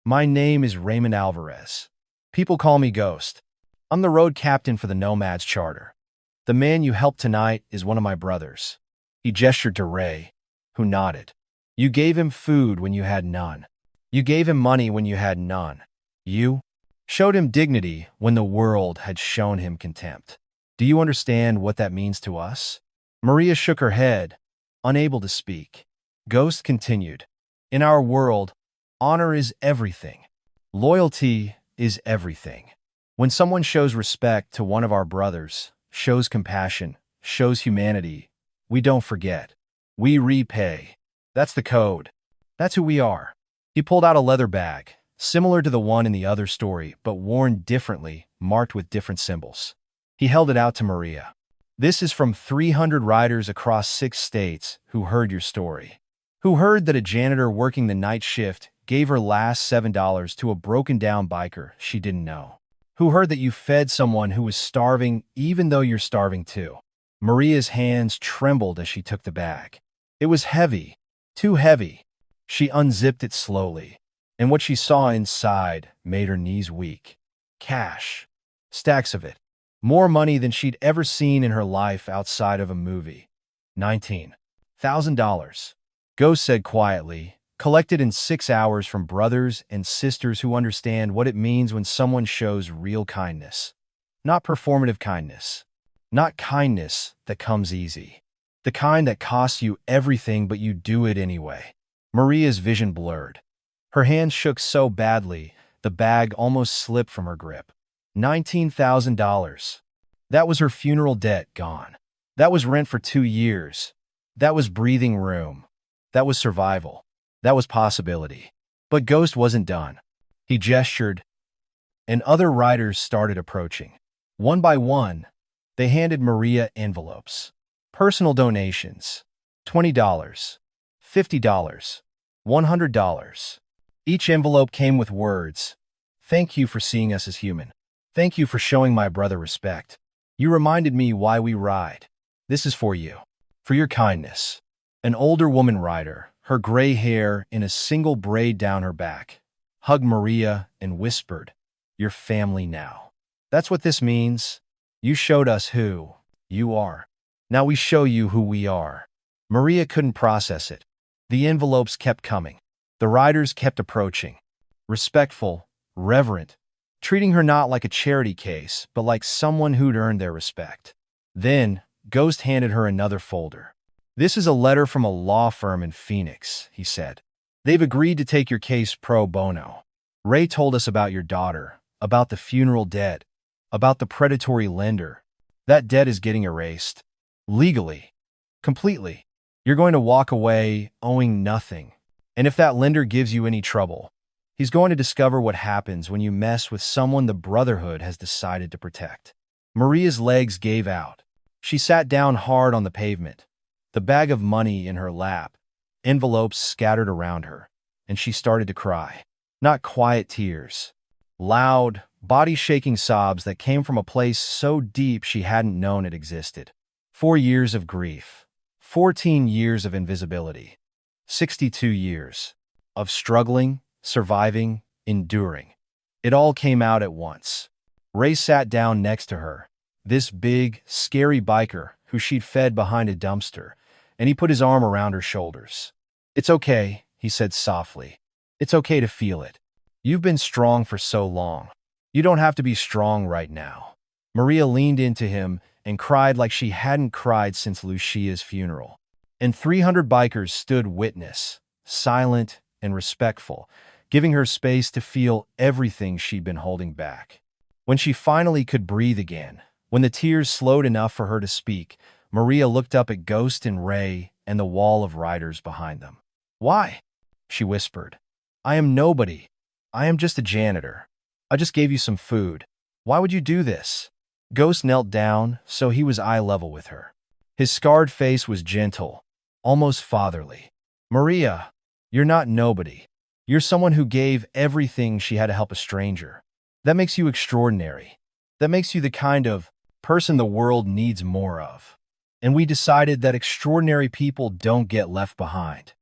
"My name is Raymond Alvarez. People call me Ghost. I'm the road captain for the Nomads Charter. The man you helped tonight is one of my brothers." He gestured to Ray, who nodded. "You gave him food when you had none. You gave him money when you had none. You showed him dignity when the world had shown him contempt. Do you understand what that means to us?" Maria shook her head, unable to speak. Ghost continued, "In our world, honor is everything. Loyalty is everything. When someone shows respect to one of our brothers, shows compassion, shows humanity, we don't forget. We repay. That's the code. That's who we are." He pulled out a leather bag, similar to the one in the other story, but worn differently, marked with different symbols. He held it out to Maria. "This is from 300 riders across 6 states who heard your story. Who heard that a janitor working the night shift gave her last $7 to a broken-down biker she didn't know. Who heard that you fed someone who was starving even though you're starving too." Maria's hands trembled as she took the bag. It was heavy, too heavy. She unzipped it slowly, and what she saw inside made her knees weak. Cash. Stacks of it. More money than she'd ever seen in her life outside of a movie. $19,000. Ghost said quietly, collected in 6 hours from brothers and sisters who understand what it means when someone shows real kindness. Not performative kindness. Not kindness that comes easy. The kind that costs you everything but you do it anyway. Maria's vision blurred. Her hands shook so badly, the bag almost slipped from her grip. $19,000. That was her funeral debt gone. That was rent for 2 years. That was breathing room. That was survival. That was possibility. But Ghost wasn't done. He gestured, and other riders started approaching. One by one, they handed Maria envelopes. Personal donations. $20, $50, $100. Each envelope came with words. "Thank you for seeing us as human. Thank you for showing my brother respect. You reminded me why we ride. This is for you. For your kindness." An older woman rider, her gray hair in a single braid down her back, hugged Maria and whispered, "You're family now. That's what this means. You showed us who you are. Now we show you who we are." Maria couldn't process it. The envelopes kept coming. The riders kept approaching. Respectful, reverent, treating her not like a charity case, but like someone who'd earned their respect. Then, Ghost handed her another folder. "This is a letter from a law firm in Phoenix," he said. "They've agreed to take your case pro bono. Ray told us about your daughter, about the funeral debt, about the predatory lender. That debt is getting erased. Legally. Completely. You're going to walk away owing nothing. And if that lender gives you any trouble, he's going to discover what happens when you mess with someone the Brotherhood has decided to protect." Maria's legs gave out. She sat down hard on the pavement, the bag of money in her lap, envelopes scattered around her, and she started to cry. Not quiet tears. Loud, body-shaking sobs that came from a place so deep she hadn't known it existed. 4 years of grief. 14 years of invisibility. 62 years of struggling, surviving, enduring. It all came out at once. Ray sat down next to her, this big, scary biker who she'd fed behind a dumpster, and he put his arm around her shoulders. "It's okay," he said softly. "It's okay to feel it. You've been strong for so long. You don't have to be strong right now." Maria leaned into him and cried like she hadn't cried since Lucia's funeral. And 300 bikers stood witness, silent and respectful, giving her space to feel everything she'd been holding back. When she finally could breathe again, when the tears slowed enough for her to speak, Maria looked up at Ghost and Ray and the wall of riders behind them. "Why?" she whispered. "I am nobody. I am just a janitor. I just gave you some food. Why would you do this?" Ghost knelt down so he was eye level with her. His scarred face was gentle, almost fatherly. "Maria, you're not nobody. You're someone who gave everything she had to help a stranger. That makes you extraordinary. That makes you the kind of person the world needs more of. And we decided that extraordinary people don't get left behind.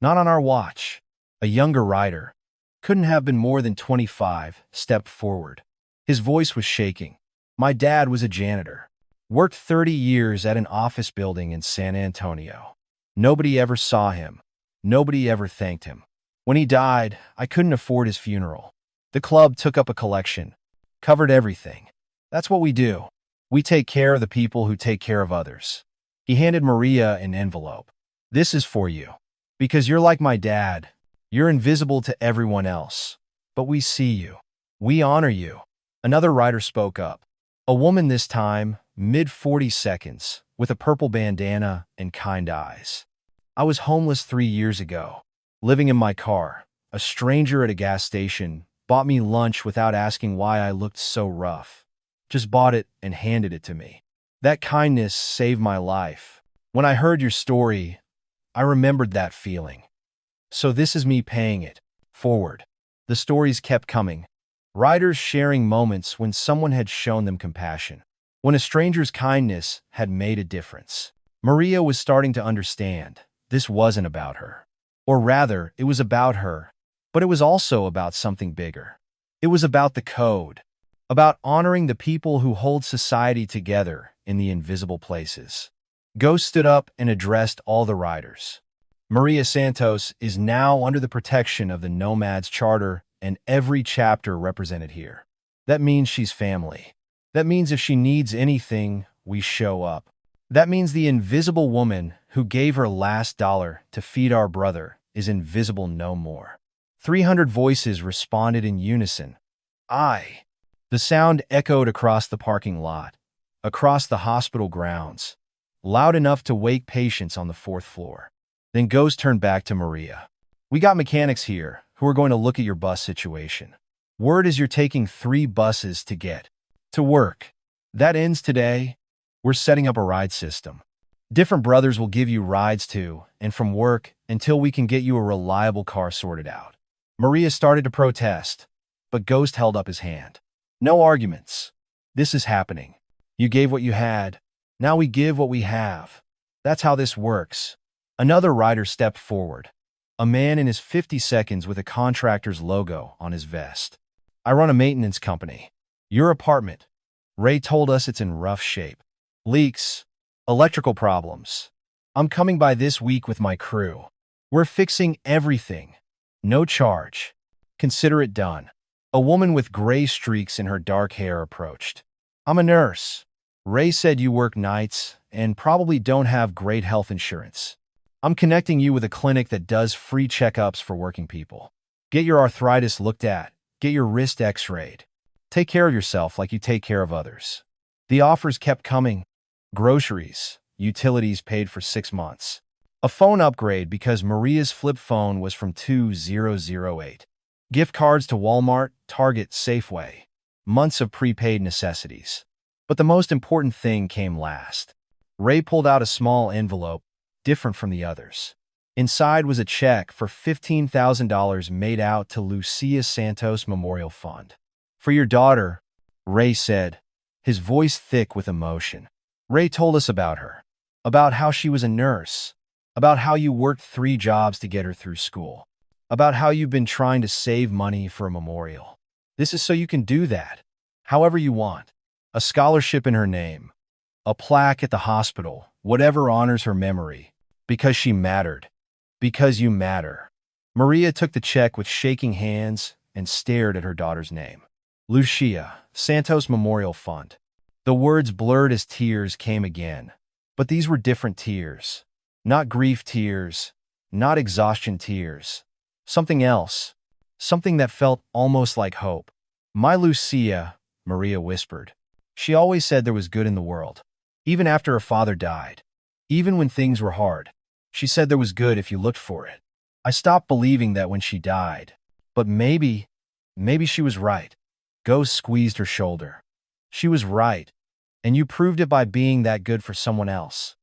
Not on our watch." A younger rider, couldn't have been more than 25, stepped forward. His voice was shaking. "My dad was a janitor. Worked 30 years at an office building in San Antonio. Nobody ever saw him. Nobody ever thanked him. When he died, I couldn't afford his funeral. The club took up a collection, covered everything. That's what we do. We take care of the people who take care of others." He handed Maria an envelope. "This is for you. Because you're like my dad. You're invisible to everyone else. But we see you. We honor you." Another rider spoke up. A woman this time, mid-40 seconds, with a purple bandana and kind eyes. "I was homeless 3 years ago, living in my car. A stranger at a gas station bought me lunch without asking why I looked so rough. Just bought it and handed it to me. That kindness saved my life. When I heard your story, I remembered that feeling. So this is me paying it forward." The stories kept coming. Riders sharing moments when someone had shown them compassion, when a stranger's kindness had made a difference. Maria was starting to understand this wasn't about her. Or rather, it was about her, but it was also about something bigger. It was about the code, about honoring the people who hold society together in the invisible places. Ghost stood up and addressed all the riders. "Maria Santos is now under the protection of the Nomads Charter and every chapter represented here. That means she's family. That means if she needs anything, we show up. That means the invisible woman who gave her last dollar to feed our brother is invisible no more." 300 voices responded in unison. "I." The sound echoed across the parking lot, across the hospital grounds, loud enough to wake patients on the 4th floor. Then Ghost turned back to Maria. "We got mechanics here who are going to look at your bus situation. Word is you're taking 3 buses to get to work. That ends today. We're setting up a ride system. Different brothers will give you rides to and from work until we can get you a reliable car sorted out." Maria started to protest, but Ghost held up his hand. "No arguments. This is happening. You gave what you had. Now we give what we have. That's how this works." Another rider stepped forward. A man in his 50 with a contractor's logo on his vest. "I run a maintenance company. Your apartment. Ray told us it's in rough shape. Leaks, electrical problems. I'm coming by this week with my crew. We're fixing everything. No charge. Consider it done." A woman with gray streaks in her dark hair approached. "I'm a nurse. Ray said you work nights and probably don't have great health insurance. I'm connecting you with a clinic that does free checkups for working people. Get your arthritis looked at. Get your wrist x-rayed. Take care of yourself like you take care of others." The offers kept coming. Groceries, utilities paid for 6 months. A phone upgrade because Maria's flip phone was from 2008. Gift cards to Walmart, Target, Safeway. Months of prepaid necessities. But the most important thing came last. Ray pulled out a small envelope, different from the others. Inside was a check for $15,000 made out to Lucia Santos Memorial Fund. "For your daughter," Ray said, his voice thick with emotion. Ray told us about her, about how she was a nurse, about how you worked 3 jobs to get her through school, about how you've been trying to save money for a memorial. This is so you can do that, however you want. A scholarship in her name, a plaque at the hospital, whatever honors her memory, because she mattered. Because you matter." Maria took the check with shaking hands and stared at her daughter's name. Lucia Santos Memorial Fund. The words blurred as tears came again. But these were different tears. Not grief tears, not exhaustion tears. Something else. Something that felt almost like hope. "My Lucia," Maria whispered. "She always said there was good in the world. Even after her father died. Even when things were hard. She said there was good if you looked for it. I stopped believing that when she died. But maybe she was right." Ghost squeezed her shoulder. "She was right. And you proved it by being that good for someone else.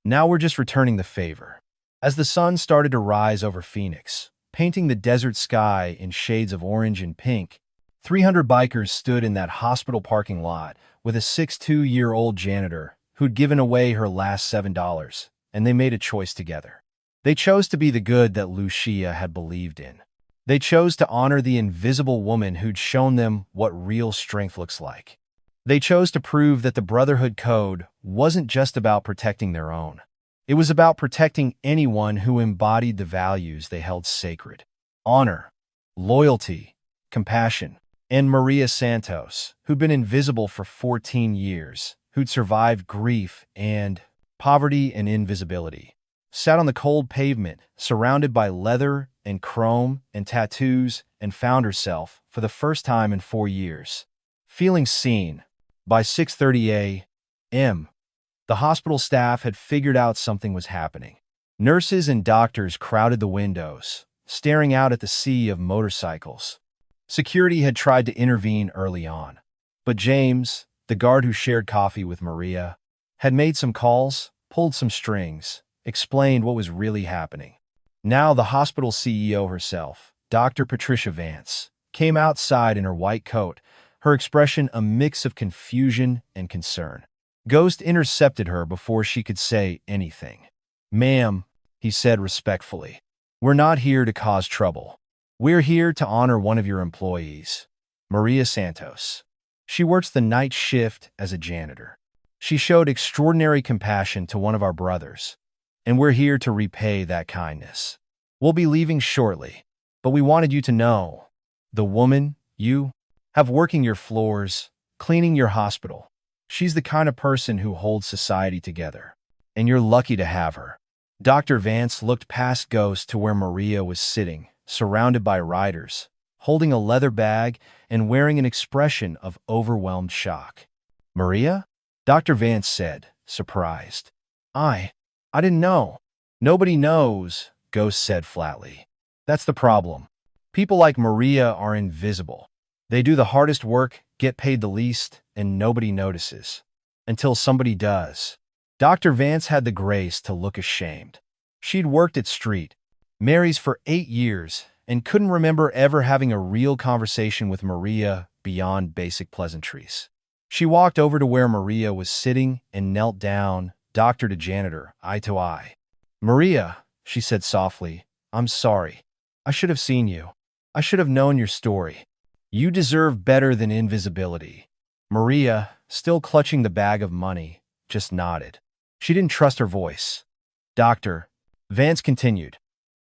Now we're just returning the favor." As the sun started to rise over Phoenix, painting the desert sky in shades of orange and pink, 300 bikers stood in that hospital parking lot with a 62-year-old janitor who'd given away her last $7. And they made a choice together. They chose to be the good that Lucia had believed in. They chose to honor the invisible woman who'd shown them what real strength looks like. They chose to prove that the Brotherhood Code wasn't just about protecting their own. It was about protecting anyone who embodied the values they held sacred. Honor, loyalty, compassion. And Maria Santos, who'd been invisible for 14 years, who'd survived grief and poverty and invisibility, sat on the cold pavement, surrounded by leather and chrome and tattoos, and found herself, for the first time in 4 years, feeling seen. By 6:30 a.m., the hospital staff had figured out something was happening. Nurses and doctors crowded the windows, staring out at the sea of motorcycles. Security had tried to intervene early on, but James, the guard who shared coffee with Maria, had made some calls, pulled some strings, explained what was really happening. Now the hospital CEO herself, Dr. Patricia Vance, came outside in her white coat, her expression a mix of confusion and concern. Ghost intercepted her before she could say anything. "Ma'am," he said respectfully, "we're not here to cause trouble. We're here to honor one of your employees, Maria Santos. She works the night shift as a janitor. She showed extraordinary compassion to one of our brothers, and we're here to repay that kindness. We'll be leaving shortly, but we wanted you to know, the woman you have working your floors, cleaning your hospital, she's the kind of person who holds society together, and you're lucky to have her." Dr. Vance looked past Ghost to where Maria was sitting, surrounded by riders, holding a leather bag and wearing an expression of overwhelmed shock. "Maria?" Dr. Vance said, surprised. I didn't know." "Nobody knows," Ghost said flatly. "That's the problem. People like Maria are invisible. They do the hardest work, get paid the least, and nobody notices. Until somebody does." Dr. Vance had the grace to look ashamed. She'd worked at Street Mary's for 8 years and couldn't remember ever having a real conversation with Maria beyond basic pleasantries. She walked over to where Maria was sitting and knelt down, doctor to janitor, eye to eye. "Maria," she said softly, "I'm sorry. I should have seen you. I should have known your story. You deserve better than invisibility." Maria, still clutching the bag of money, just nodded. She didn't trust her voice. "Doctor," Vance continued,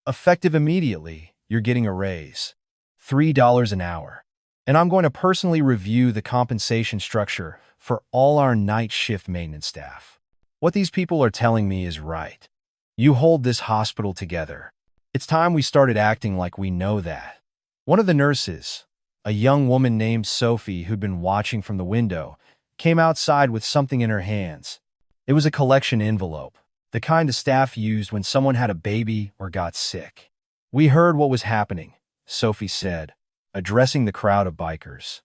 "effective immediately, you're getting a raise. $3 an hour. And I'm going to personally review the compensation structure for all our night shift maintenance staff. What these people are telling me is right. You hold this hospital together. It's time we started acting like we know that." One of the nurses, a young woman named Sophie who'd been watching from the window, came outside with something in her hands. It was a collection envelope, the kind the staff used when someone had a baby or got sick. "We heard what was happening," Sophie said, addressing the crowd of bikers.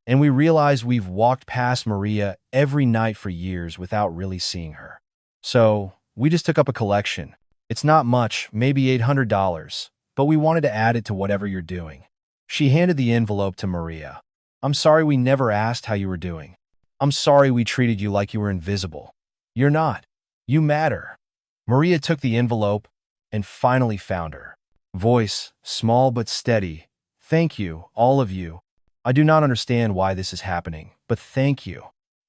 "And we realize we've walked past Maria every night for years without really seeing her. So, we just took up a collection. It's not much, maybe $800, but we wanted to add it to whatever you're doing. She handed the envelope to Maria. I'm sorry we never asked how you were doing. I'm sorry we treated you like you were invisible. You're not. You matter. Maria took the envelope and finally found her voice, small but steady. Thank you, all of you. I do not understand why this is happening, but thank you.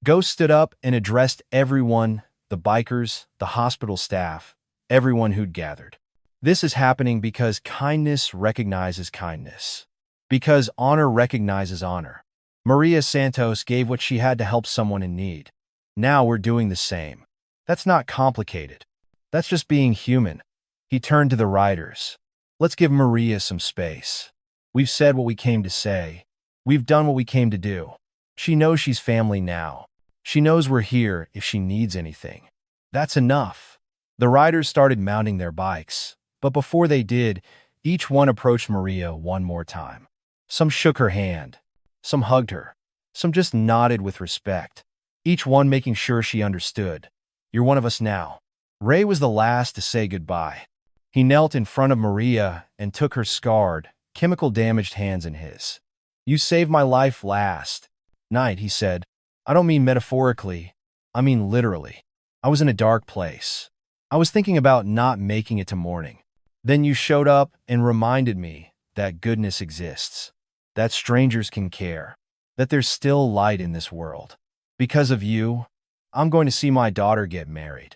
Ghost stood up and addressed everyone, the bikers, the hospital staff, everyone who'd gathered. This is happening because kindness recognizes kindness. Because honor recognizes honor. Maria Santos gave what she had to help someone in need. Now we're doing the same. That's not complicated. That's just being human. He turned to the riders. Let's give Maria some space. We've said what we came to say. We've done what we came to do. She knows she's family now. She knows we're here if she needs anything. That's enough. The riders started mounting their bikes, but before they did, each one approached Maria one more time. Some shook her hand. Some hugged her. Some just nodded with respect. Each one making sure she understood. You're one of us now. Ray was the last to say goodbye. He knelt in front of Maria and took her scarred, chemical-damaged hands in his. You saved my life last night, he said. I don't mean metaphorically. I mean literally. I was in a dark place. I was thinking about not making it to morning. Then you showed up and reminded me that goodness exists, that strangers can care, that there's still light in this world. Because of you, I'm going to see my daughter get married.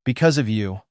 Because of you,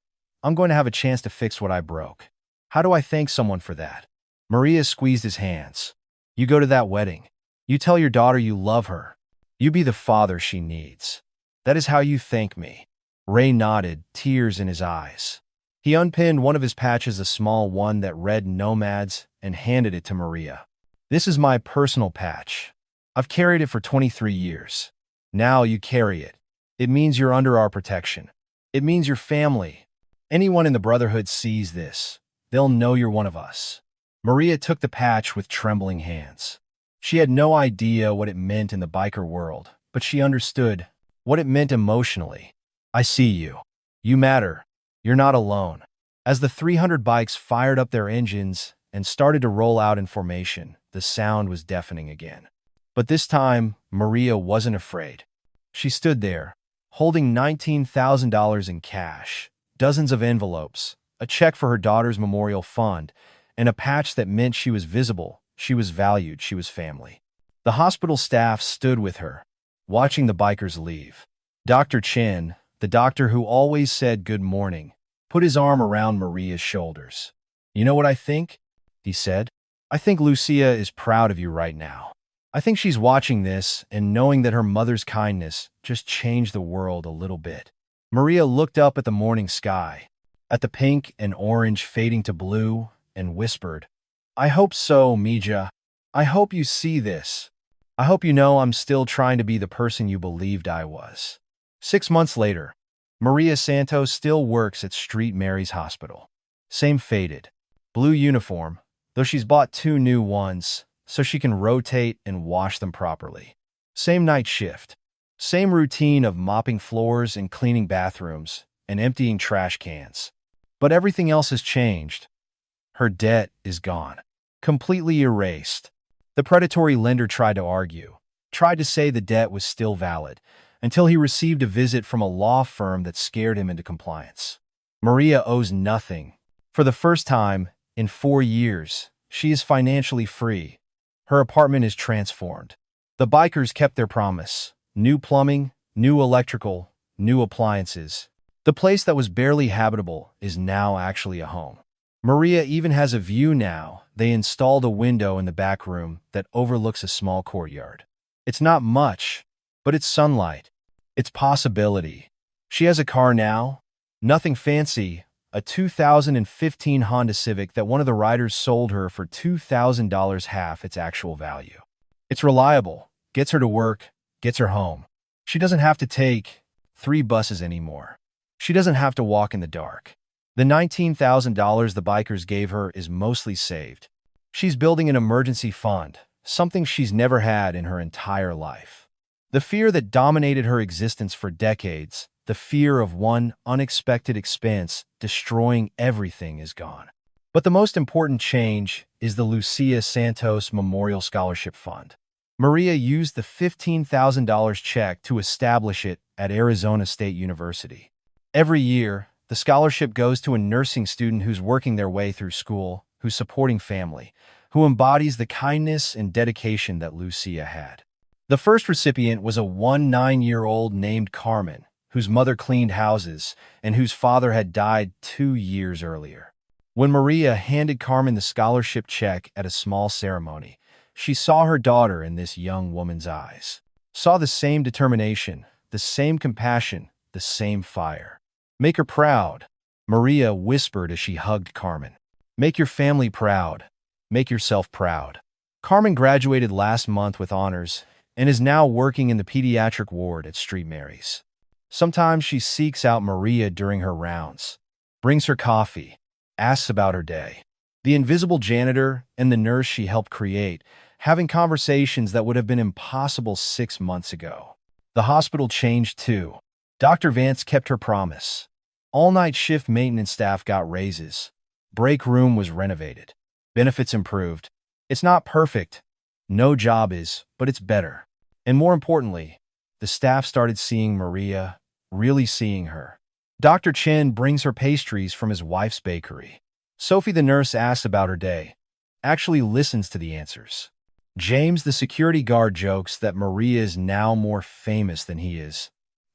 I'm going to have a chance to fix what I broke. How do I thank someone for that? Maria squeezed his hands. You go to that wedding. You tell your daughter you love her. You be the father she needs. That is how you thank me. Ray nodded, tears in his eyes. He unpinned one of his patches, a small one that read Nomads, and handed it to Maria. This is my personal patch. I've carried it for 23 years. Now you carry it. It means you're under our protection. It means your family. Anyone in the Brotherhood sees this. They'll know you're one of us. Maria took the patch with trembling hands. She had no idea what it meant in the biker world, but she understood what it meant emotionally. I see you. You matter. You're not alone. As the 300 bikes fired up their engines and started to roll out in formation, the sound was deafening again. But this time, Maria wasn't afraid. She stood there, holding $19,000 in cash, dozens of envelopes, a check for her daughter's memorial fund, and a patch that meant she was visible, she was valued, she was family. The hospital staff stood with her, watching the bikers leave. Dr. Chen, the doctor who always said good morning, put his arm around Maria's shoulders. You know what I think? He said. I think Lucia is proud of you right now. I think she's watching this and knowing that her mother's kindness just changed the world a little bit. Maria looked up at the morning sky, at the pink and orange fading to blue, and whispered, I hope so, Mija. I hope you see this. I hope you know I'm still trying to be the person you believed I was. 6 months later, Maria Santos still works at St. Mary's Hospital. Same faded, blue uniform, though she's bought 2 new ones so she can rotate and wash them properly. Same night shift. Same routine of mopping floors and cleaning bathrooms and emptying trash cans. But everything else has changed. Her debt is gone. Completely erased. The predatory lender tried to argue, tried to say the debt was still valid, until he received a visit from a law firm that scared him into compliance. Maria owes nothing. For the first time in 4 years, she is financially free. Her apartment is transformed. The bikers kept their promise. New plumbing, new electrical, new appliances. The place that was barely habitable is now actually a home. Maria even has a view now. They installed a window in the back room that overlooks a small courtyard. It's not much, but it's sunlight. It's possibility. She has a car now. Nothing fancy. A 2015 Honda Civic that one of the riders sold her for $2,000, half its actual value. It's reliable, gets her to work, gets her home. She doesn't have to take 3 buses anymore. She doesn't have to walk in the dark. The $19,000 the bikers gave her is mostly saved. She's building an emergency fund, something she's never had in her entire life. The fear that dominated her existence for decades The fear of one unexpected expense destroying everything is gone. But the most important change is the Lucia Santos Memorial Scholarship Fund. Maria used the $15,000 check to establish it at Arizona State University. Every year, the scholarship goes to a nursing student who's working their way through school, who's supporting family, who embodies the kindness and dedication that Lucia had. The first recipient was a 19-year-old named Carmen, whose mother cleaned houses and whose father had died 2 years earlier. When Maria handed Carmen the scholarship check at a small ceremony, she saw her daughter in this young woman's eyes, saw the same determination, the same compassion, the same fire. "Make her proud," Maria whispered as she hugged Carmen. "Make your family proud. Make yourself proud." Carmen graduated last month with honors and is now working in the pediatric ward at St. Mary's. Sometimes she seeks out Maria during her rounds, brings her coffee, asks about her day. The invisible janitor and the nurse she helped create, having conversations that would have been impossible 6 months ago. The hospital changed too. Dr. Vance kept her promise. All-night shift maintenance staff got raises. Break room was renovated. Benefits improved. It's not perfect. No job is, but it's better. And more importantly, the staff started seeing Maria, really seeing her. Dr. Chen brings her pastries from his wife's bakery. Sophie the nurse asks about her day, actually listens to the answers. James the security guard jokes that Maria is now more famous than he is.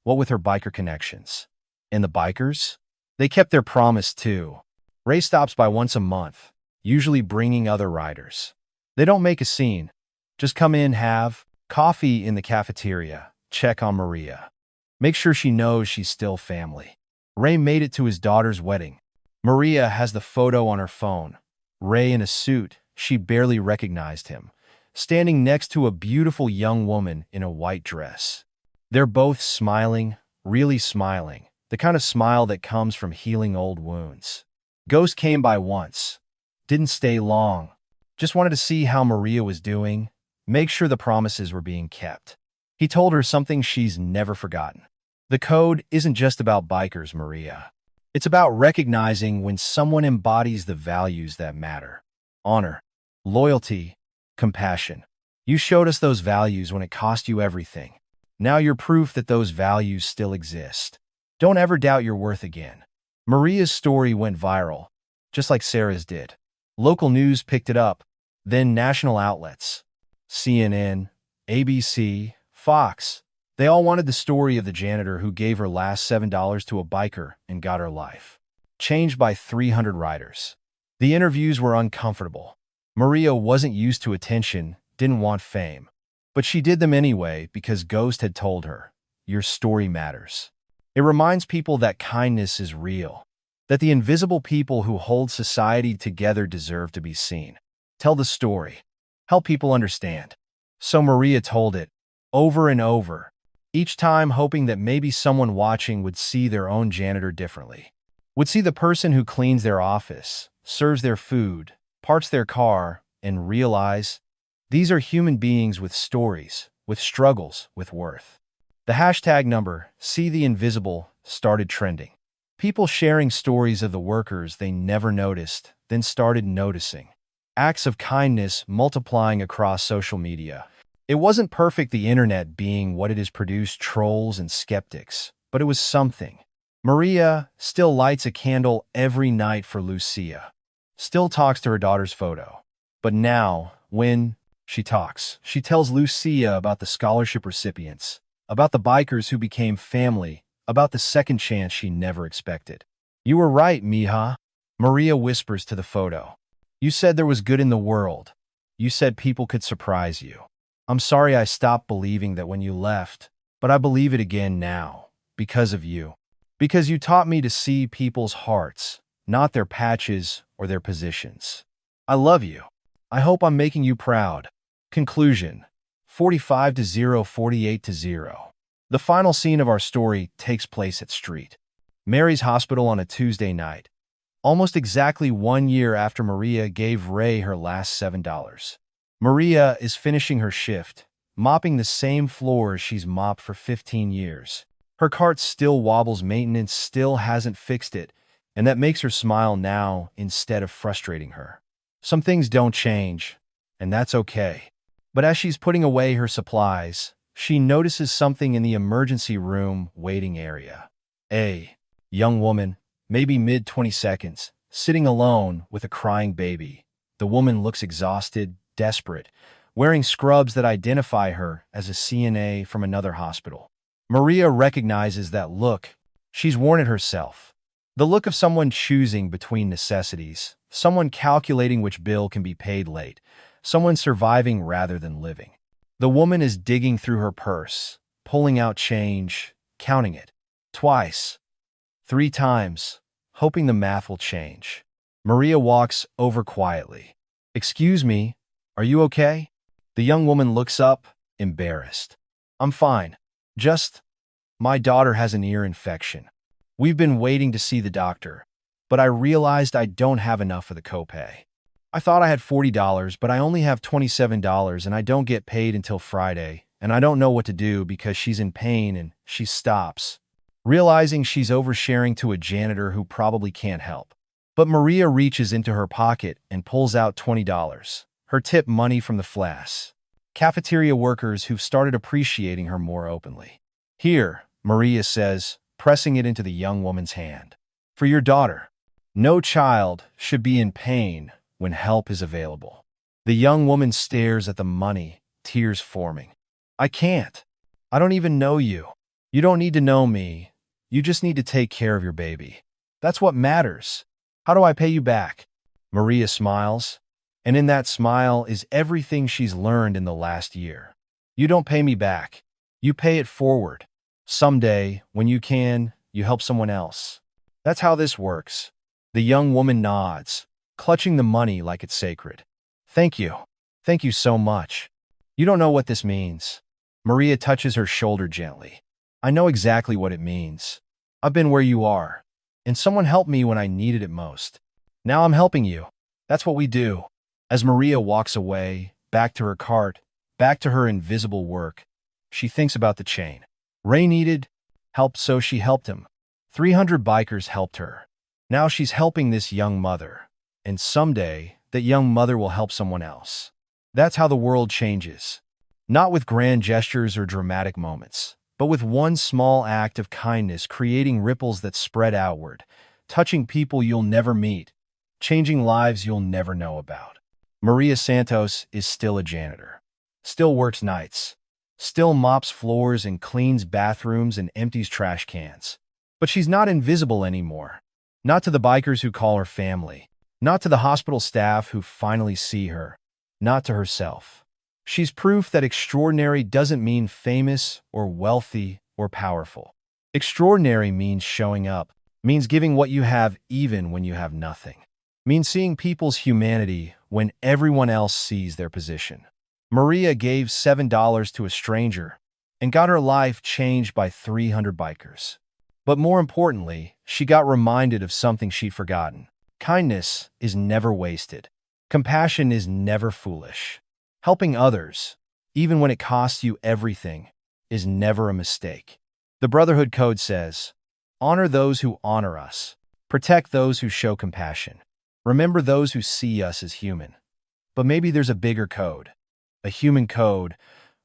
What with her biker connections? And the bikers? They kept their promise too. Ray stops by once a month, usually bringing other riders. They don't make a scene. Just come in, have coffee in the cafeteria, check on Maria. Make sure she knows she's still family. Ray made it to his daughter's wedding. Maria has the photo on her phone. Ray in a suit, she barely recognized him, standing next to a beautiful young woman in a white dress. They're both smiling, really smiling, the kind of smile that comes from healing old wounds. Ghost came by once. Didn't stay long. Just wanted to see how Maria was doing, make sure the promises were being kept. He told her something she's never forgotten. The code isn't just about bikers, Maria. It's about recognizing when someone embodies the values that matter. Honor, loyalty, compassion. You showed us those values when it cost you everything. Now you're proof that those values still exist. Don't ever doubt your worth again. Maria's story went viral, just like Sarah's did. Local news picked it up, then national outlets. CNN, ABC, Fox. They all wanted the story of the janitor who gave her last $7 to a biker and got her life changed by 300 riders. The interviews were uncomfortable. Maria wasn't used to attention, didn't want fame. But she did them anyway because Ghost had told her, your story matters. It reminds people that kindness is real, that the invisible people who hold society together deserve to be seen. Tell the story. Help people understand. So Maria told it, over and over, each time hoping that maybe someone watching would see their own janitor differently. Would see the person who cleans their office, serves their food, parts their car, and realize these are human beings with stories, with struggles, with worth. The hashtag number, See the Invisible, started trending. People sharing stories of the workers they never noticed, then started noticing. Acts of kindness multiplying across social media. It wasn't perfect, the internet being what it has produced trolls and skeptics, but it was something. Maria still lights a candle every night for Lucia. Still talks to her daughter's photo. But now, when she talks, she tells Lucia about the scholarship recipients, about the bikers who became family, about the second chance she never expected. You were right, Mija, Maria whispers to the photo. You said there was good in the world. You said people could surprise you. I'm sorry I stopped believing that when you left, but I believe it again now, because of you. Because you taught me to see people's hearts, not their patches or their positions. I love you. I hope I'm making you proud. Conclusion. 45-0, 48-0. The final scene of our story takes place at St. Mary's Hospital on a Tuesday night, almost exactly 1 year after Maria gave Ray her last $7. Maria is finishing her shift, mopping the same floors she's mopped for 15 years. Her cart still wobbles, maintenance still hasn't fixed it, and that makes her smile now instead of frustrating her. Some things don't change, and that's okay. But as she's putting away her supplies, she notices something in the emergency room waiting area. A young woman, maybe mid-20s, sitting alone with a crying baby. The woman looks exhausted, desperate, wearing scrubs that identify her as a CNA from another hospital. Maria recognizes that look. She's worn it herself. The look of someone choosing between necessities, someone calculating which bill can be paid late, someone surviving rather than living. The woman is digging through her purse, pulling out change, counting it. Twice, 3 times, hoping the math will change. Maria walks over quietly. "Excuse me, are you okay?" The young woman looks up, embarrassed. "I'm fine. Just, my daughter has an ear infection. We've been waiting to see the doctor, but I realized I don't have enough for the copay. I thought I had $40, but I only have $27 and I don't get paid until Friday, and I don't know what to do because she's in pain," and she stops, realizing she's oversharing to a janitor who probably can't help. But Maria reaches into her pocket and pulls out $20, her tip money from the flash. Cafeteria workers who've started appreciating her more openly. "Here," Maria says, pressing it into the young woman's hand. "For your daughter. No child should be in pain when help is available." The young woman stares at the money, tears forming. "I can't. I don't even know you. You don't need to know me. You just need to take care of your baby. That's what matters. How do I pay you back?" Maria smiles, and in that smile is everything she's learned in the last year. You don't pay me back. You pay it forward. Someday, when you can, you help someone else. That's how this works. The young woman nods, clutching the money like it's sacred. "Thank you. Thank you so much. You don't know what this means." Maria touches her shoulder gently. "I know exactly what it means. I've been where you are, and someone helped me when I needed it most. Now I'm helping you. That's what we do." As Maria walks away, back to her cart, back to her invisible work, she thinks about the chain. Ray needed help, so she helped him. 300 bikers helped her. Now she's helping this young mother, and someday that young mother will help someone else. That's how the world changes. Not with grand gestures or dramatic moments, but with one small act of kindness, creating ripples that spread outward, touching people you'll never meet, changing lives you'll never know about. Maria Santos is still a janitor, still works nights, still mops floors and cleans bathrooms and empties trash cans. But she's not invisible anymore. Not to the bikers who call her family, not to the hospital staff who finally see her, not to herself. She's proof that extraordinary doesn't mean famous or wealthy or powerful. Extraordinary means showing up, means giving what you have even when you have nothing, means seeing people's humanity when everyone else sees their position. Maria gave $7 to a stranger and got her life changed by 300 bikers. But more importantly, she got reminded of something she'd forgotten. Kindness is never wasted. Compassion is never foolish. Helping others, even when it costs you everything, is never a mistake. The Brotherhood Code says, honor those who honor us, protect those who show compassion, remember those who see us as human. But maybe there's a bigger code, a human code,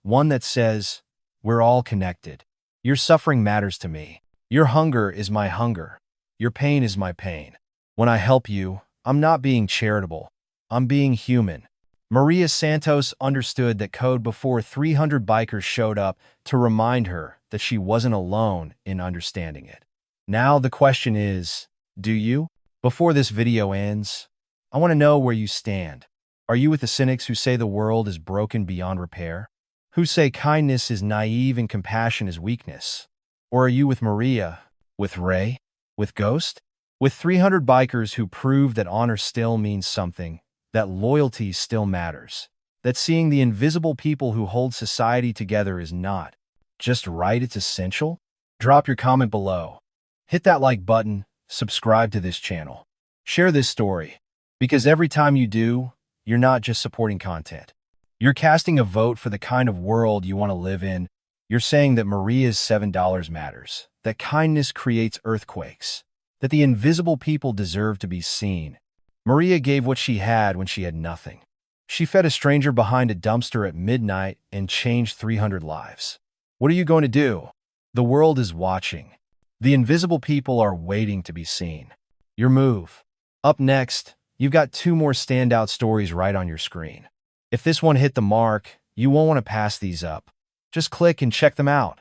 one that says, we're all connected. Your suffering matters to me. Your hunger is my hunger. Your pain is my pain. When I help you, I'm not being charitable. I'm being human. Maria Santos understood that code before 300 bikers showed up to remind her that she wasn't alone in understanding it. Now the question is, do you? Before this video ends, I want to know where you stand. Are you with the cynics who say the world is broken beyond repair? Who say kindness is naive and compassion is weakness? Or are you with Maria, with Ray, with Ghost? With 300 bikers who prove that honor still means something, that loyalty still matters, that seeing the invisible people who hold society together is not just right, it's essential? Drop your comment below. Hit that like button, subscribe to this channel. Share this story, because every time you do, you're not just supporting content. You're casting a vote for the kind of world you want to live in. You're saying that Maria's $7 matters, that kindness creates earthquakes, that the invisible people deserve to be seen. Maria gave what she had when she had nothing. She fed a stranger behind a dumpster at midnight and changed 300 lives. What are you going to do? The world is watching. The invisible people are waiting to be seen. Your move. Up next, you've got two more standout stories right on your screen. If this one hit the mark, you won't want to pass these up. Just click and check them out.